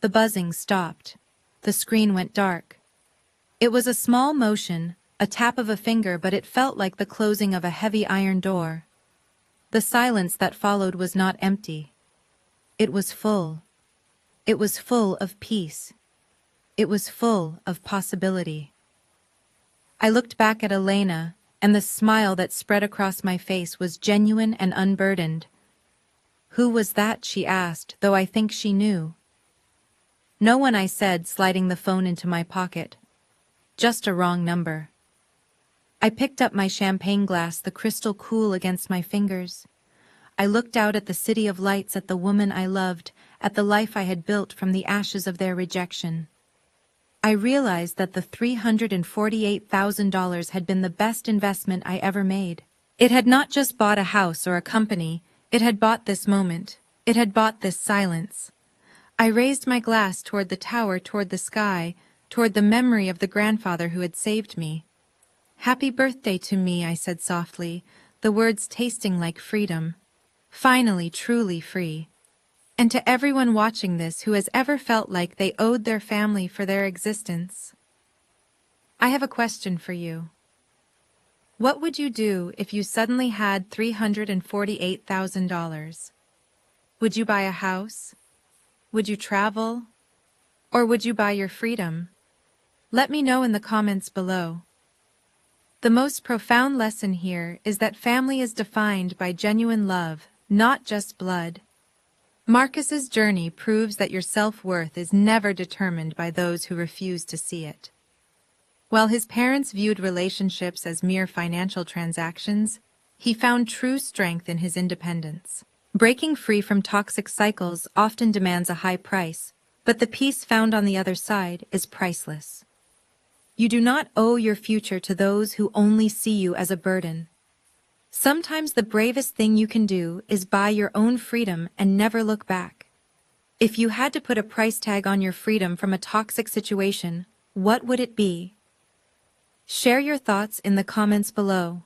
The buzzing stopped. The screen went dark. It was a small motion, a tap of a finger, but it felt like the closing of a heavy iron door. The silence that followed was not empty. It was full. It was full of peace. It was full of possibility. I looked back at Elena, and the smile that spread across my face was genuine and unburdened. "Who was that?" she asked, though I think she knew. "No one," I said, sliding the phone into my pocket. "Just a wrong number." I picked up my champagne glass, the crystal cool against my fingers. I looked out at the city of lights, at the woman I loved, at the life I had built from the ashes of their rejection. I realized that the $348,000 had been the best investment I ever made. It had not just bought a house or a company, it had bought this moment. It had bought this silence. I raised my glass toward the tower, toward the sky, toward the memory of the grandfather who had saved me. "Happy birthday to me," I said softly, the words tasting like freedom. Finally, truly free. "And to everyone watching this who has ever felt like they owed their family for their existence, I have a question for you. What would you do if you suddenly had $348,000? Would you buy a house? Would you travel? Or would you buy your freedom? Let me know in the comments below. The most profound lesson here is that family is defined by genuine love, not just blood. Marcus's journey proves that your self-worth is never determined by those who refuse to see it. While his parents viewed relationships as mere financial transactions, he found true strength in his independence. Breaking free from toxic cycles often demands a high price, but the peace found on the other side is priceless. You do not owe your future to those who only see you as a burden. Sometimes the bravest thing you can do is buy your own freedom and never look back. If you had to put a price tag on your freedom from a toxic situation, what would it be? Share your thoughts in the comments below.